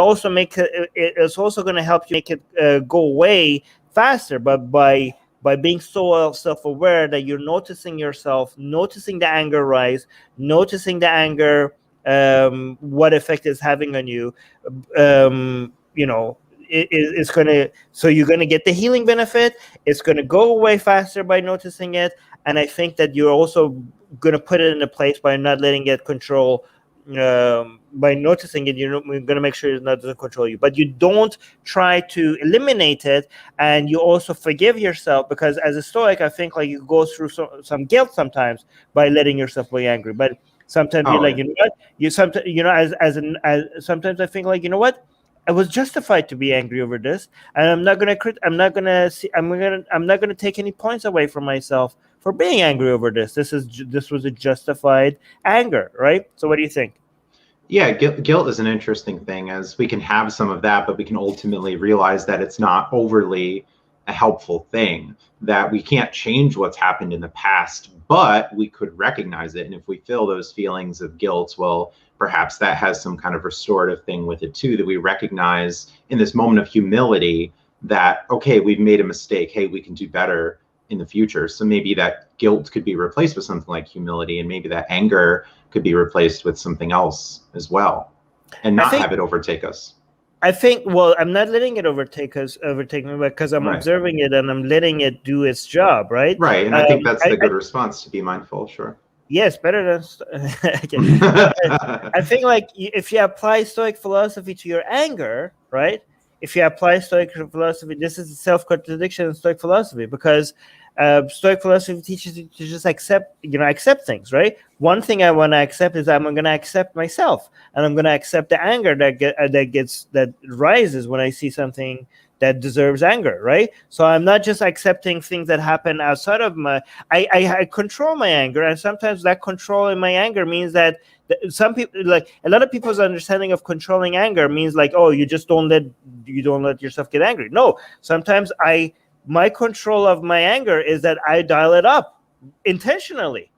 also going to help you make it go away faster, but by being so self-aware that you're noticing yourself, noticing the anger rise, noticing the anger, what effect it's having on you, it's going to, so you're going to get the healing benefit. It's going to go away faster by noticing it. And I think that you're also going to put it in a place by not letting it control, by noticing it. You're going to make sure it doesn't control you, but you don't try to eliminate it. And you also forgive yourself, because as a Stoic, I think like you go through some guilt sometimes by letting yourself be angry. But sometimes you're like, you know what, sometimes I think like, you know what, I was justified to be angry over this, and I'm not gonna take any points away from myself for being angry over this. This was a justified anger, right? So what do you think? Yeah, guilt is an interesting thing, as we can have some of that, but we can ultimately realize that it's not overly a helpful thing, that we can't change what's happened in the past, but we could recognize it. And if we feel those feelings of guilt, well, perhaps that has some kind of restorative thing with it too, that we recognize in this moment of humility that, okay, we've made a mistake. Hey, we can do better in the future. So maybe that guilt could be replaced with something like humility, and maybe that anger could be replaced with something else as well, and not have it overtake us. I think, well, I'm not letting it overtake me, because I'm observing it and I'm letting it do its job, right? Right, and I think that's the good response, to be mindful, sure. Yes, better than I think like if you apply Stoic philosophy to your anger, right? If you apply Stoic philosophy, this is a self-contradiction in Stoic philosophy, because Stoic philosophy teaches you to just accept things, right? One thing I want to accept is I'm going to accept myself, and I'm going to accept the anger that rises when I see something that deserves anger, right? So I'm not just accepting things that happen outside of I control my anger, and sometimes that control in my anger means that some people, like a lot of people's understanding of controlling anger means like, oh, you don't let yourself get angry. No, sometimes my control of my anger is that I dial it up intentionally.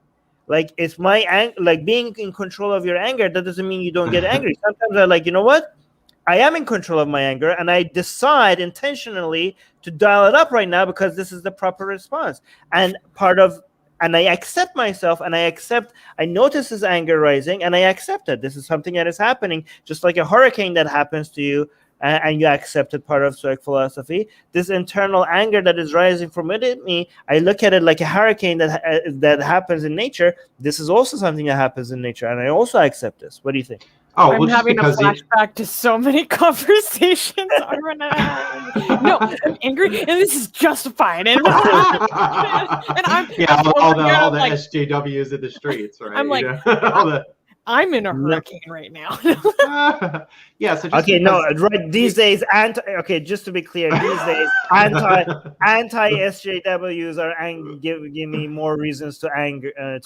Like it's like being in control of your anger. That doesn't mean you don't get angry. Sometimes I'm like, you know what? I am in control of my anger, and I decide intentionally to dial it up right now because this is the proper response. And I accept myself, and I notice this anger rising, and I accept it. This is something that is happening, just like a hurricane that happens to you, and you accept it, part of Stoic philosophy. This internal anger that is rising from within me, I look at it like a hurricane that happens in nature. This is also something that happens in nature, and I also accept this. What do you think? Oh, I'm having a flashback to so many conversations. No, I'm angry, and this is justified. And I'm all the SJWs in the streets, right? I'm like, I'm in a hurricane right now. Yeah. So right. These days, just to be clear, these days, anti SJWs are give me more reasons to be angry than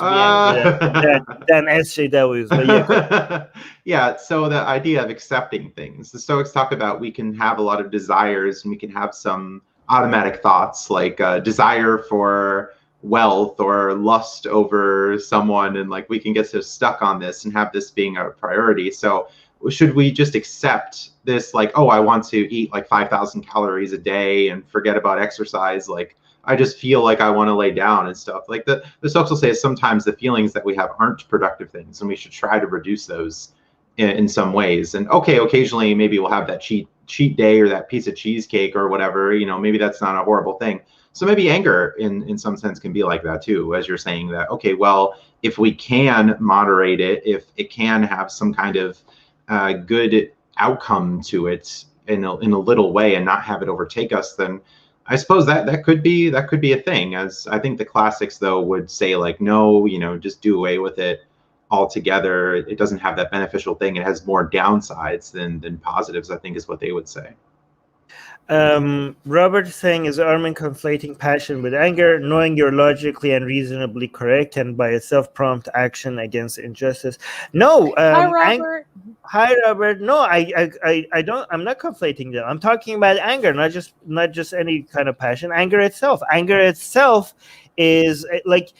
SJWs. But yeah. So the idea of accepting things, the Stoics talk about, we can have a lot of desires, and we can have some automatic thoughts, like desire for wealth or lust over someone, and like we can get so stuck on this and have this being a priority. So should we just accept this, like, oh, I want to eat like 5,000 calories a day and forget about exercise, like I just feel like I want to lay down and stuff? Like the Stoics will say sometimes the feelings that we have aren't productive things, and we should try to reduce those in some ways. And occasionally maybe we'll have that cheat day or that piece of cheesecake or whatever, maybe that's not a horrible thing. So maybe anger in some sense can be like that too, as you're saying that, okay, well, if we can moderate it, if it can have some kind of good outcome to it in a little way and not have it overtake us, then I suppose that could be a thing. As I think the classics though would say, like, no, just do away with it altogether. It doesn't have that beneficial thing. It has more downsides than positives, I think is what they would say. Robert is saying, is Armin conflating passion with anger, knowing you're logically and reasonably correct and by itself prompt action against injustice? No. Hi, Robert. Hi, Robert. No, I don't. I'm not conflating them. I'm talking about anger, not just any kind of passion. Anger itself. Anger itself is like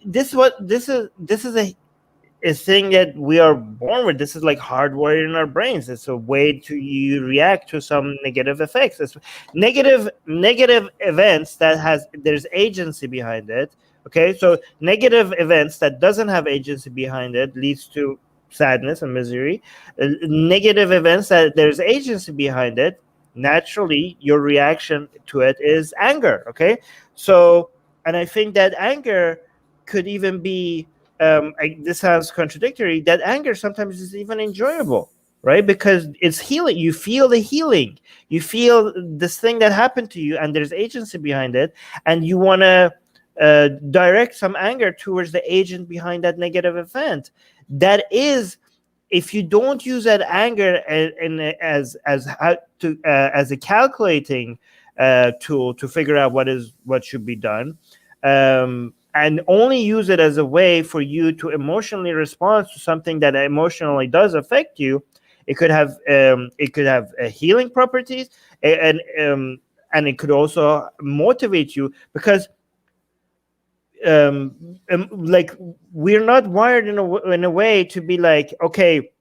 this is a thing that we are born with. This is like hardwired in our brains. It's a way to you react to some negative effects. It's negative events that there's agency behind it. Okay, so negative events that doesn't have agency behind it leads to sadness and misery. Negative events that there's agency behind it, naturally your reaction to it is anger. Okay, so, and I think that anger could even be this sounds contradictory, that anger sometimes is even enjoyable, right? Because it's healing. You feel the healing. You feel this thing that happened to you, and there's agency behind it, and you want to direct some anger towards the agent behind that negative event. That is, if you don't use that anger as a calculating tool to figure out what should be done, and only use it as a way for you to emotionally respond to something that emotionally does affect you, it could have healing properties, and it could also motivate you, because like, we're not wired in a way to be like, okay,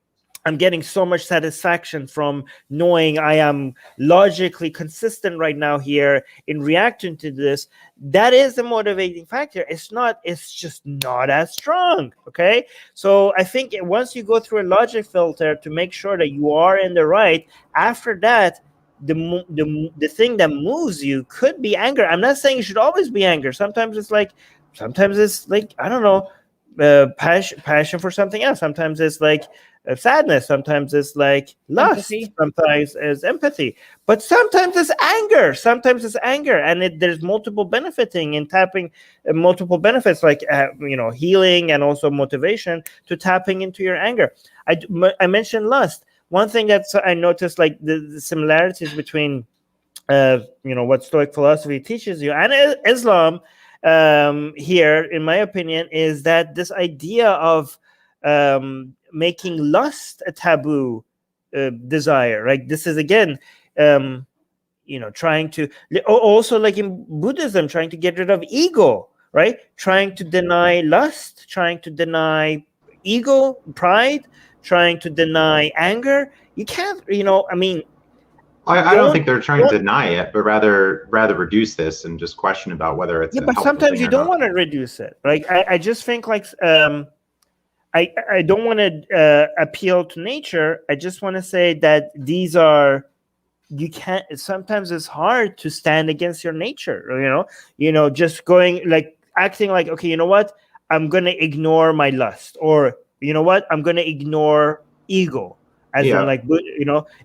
I'm getting so much satisfaction from knowing I am logically consistent right now here in reacting to this. That is the motivating factor. It's just not as strong. Okay. So I think once you go through a logic filter to make sure that you are in the right, after that, the thing that moves you could be anger. I'm not saying it should always be anger. Sometimes it's like, I don't know, passion for something else. Sometimes it's like sadness. Sometimes it's like lust. Empathy. Sometimes it's empathy. But sometimes it's anger. And there's multiple benefiting in tapping, multiple benefits, like healing and also motivation to tapping into your anger. I mentioned lust. One thing that I noticed, like the similarities between what Stoic philosophy teaches you and Islam, here, in my opinion, is that this idea of making lust a taboo desire, right? This is again, trying to also, like in Buddhism, trying to get rid of ego, right? Trying to deny lust, trying to deny ego, pride, trying to deny anger. You can't, I don't think they're trying to deny it, but rather reduce this and just question about whether it's. Yeah, but sometimes you don't want to reduce it. Like I just think, like, I don't want to appeal to nature. I just want to say that you can't. Sometimes it's hard to stand against your nature. Just going, like, acting like, okay, you know what? I'm gonna ignore my lust, or you know what? I'm gonna ignore ego. As in, like,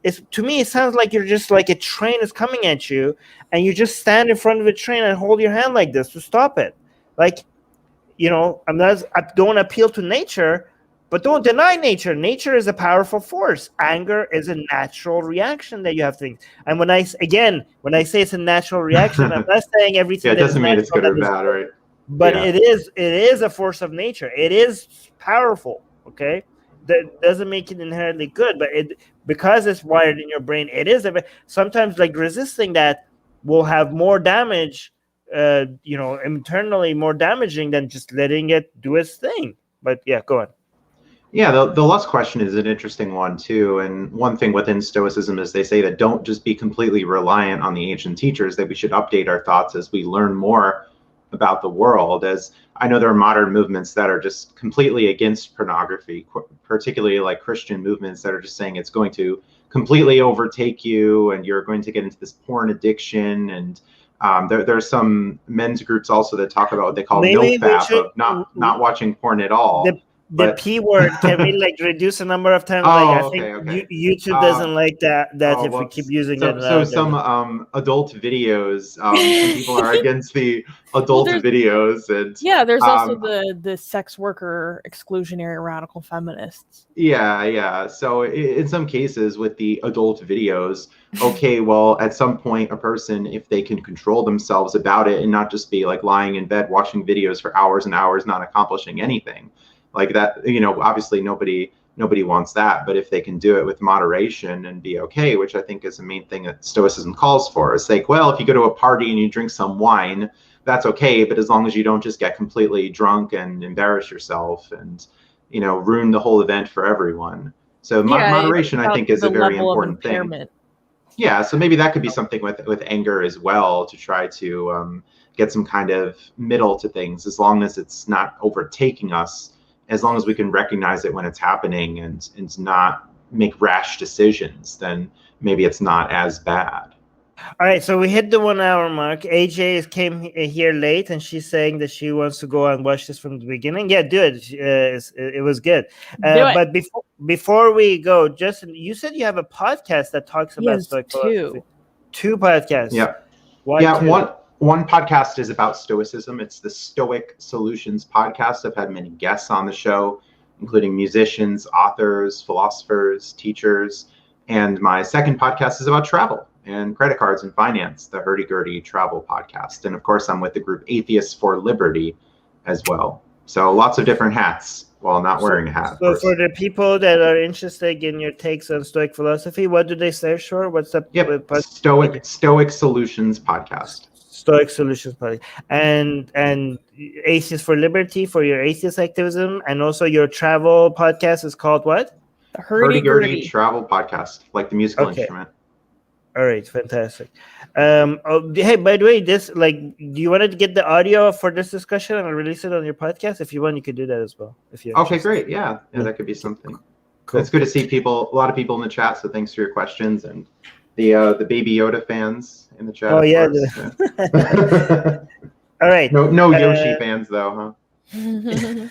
it's, to me, it sounds like you're just like a train is coming at you, and you just stand in front of the train and hold your hand like this to stop it. Like, I don't appeal to nature, but don't deny nature. Nature is a powerful force. Anger is a natural reaction that you have to think. And when I say it's a natural reaction, I'm not saying everything. Yeah, it doesn't mean it's good or bad, right? But it is a force of nature. It is powerful. Okay. That doesn't make it inherently good, but because it's wired in your brain, it is sometimes, like, resisting that will have more damage, internally more damaging than just letting it do its thing. But yeah, go on. Yeah, the lust question is an interesting one too. And one thing within Stoicism is they say that don't just be completely reliant on the ancient teachers, that we should update our thoughts as we learn more about the world. As I know there are modern movements that are just completely against pornography, particularly like Christian movements that are just saying it's going to completely overtake you and you're going to get into this porn addiction and There's some men's groups also that talk about what they call Maybe nofap, of not watching porn at all. The P word, can we like reduce the number of times? Oh, like, I okay, think YouTube doesn't like that if we keep using that. So some adult videos, some people are against the adult videos, and there's also the sex worker exclusionary radical feminists. Yeah. So in some cases with the adult videos, okay, well, at some point, a person, if they can control themselves about it and not just be like lying in bed watching videos for hours and hours, not accomplishing anything like that, obviously nobody wants that. But if they can do it with moderation and be okay, which I think is the main thing that Stoicism calls for, it's like, well, if you go to a party and you drink some wine, that's okay, but as long as you don't just get completely drunk and embarrass yourself and ruin the whole event for everyone. So moderation, I think, is a very important thing. Yeah, so maybe that could be something with anger as well, to try to get some kind of middle to things, as long as it's not overtaking us, as long as we can recognize it when it's happening and not make rash decisions, then maybe it's not as bad. All right, so we hit the 1 hour mark. AJ came here late, and she's saying that she wants to go and watch this from the beginning. Yeah, do it. It was good. But before we go, Justin, you said you have a podcast that talks about Stoic philosophy. Two podcasts. Yeah. Why two? One podcast is about Stoicism. It's the Stoic Solutions podcast. I've had many guests on the show, including musicians, authors, philosophers, teachers. And my second podcast is about travel and credit cards and finance, the Hurdy-Gurdy Travel Podcast. And of course, I'm with the group Atheists for Liberty as well. So lots of different hats while not wearing a hat. So for the people that are interested in your takes on Stoic philosophy, what do they search for? What's the Stoic Solutions Podcast. Stoic Solutions Podcast. And Atheists for Liberty for your atheist activism, and also your travel podcast is called what? The Hurdy-Gurdy Travel Podcast, like the musical instrument. All right, fantastic. Hey, by the way, do you want to get the audio for this discussion and release it on your podcast? If you want, you could do that as well. Okay, great. Yeah, that could be something. Cool. It's good to see a lot of people in the chat. So thanks for your questions, and the Baby Yoda fans in the chat. Oh yeah. All right. No Yoshi fans though, huh?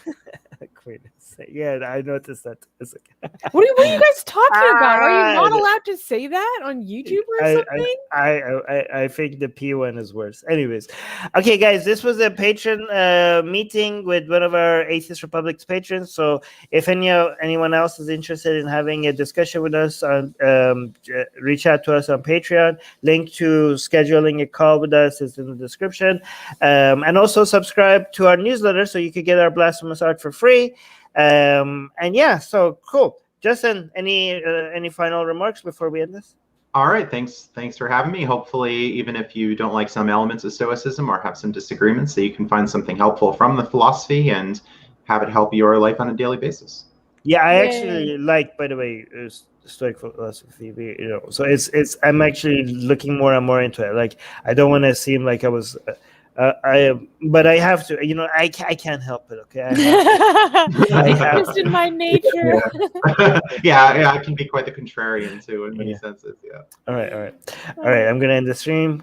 Yeah, I noticed that. It's okay. What are you guys talking about? Are you not allowed to say that on YouTube or something? I think the P one is worse. Anyways, okay, guys, this was a patron meeting with one of our Atheist Republic's patrons. So if anyone else is interested in having a discussion with us, reach out to us on Patreon. Link to scheduling a call with us is in the description, and also subscribe to our newsletter so you could get our blasphemous art for free. So cool. Justin, any final remarks before we end this? All right, thanks for having me. Hopefully, even if you don't like some elements of Stoicism or have some disagreements, that you can find something helpful from the philosophy and have it help your life on a daily basis. Yeah, I actually like, by the way, Stoic philosophy. So it's I'm actually looking more and more into it. Like, I don't want to seem like I was. But I have to, I can't help it. Okay, it's just in my nature. Yeah, I can be quite the contrarian too in many senses. Yeah. All right. I'm gonna end the stream.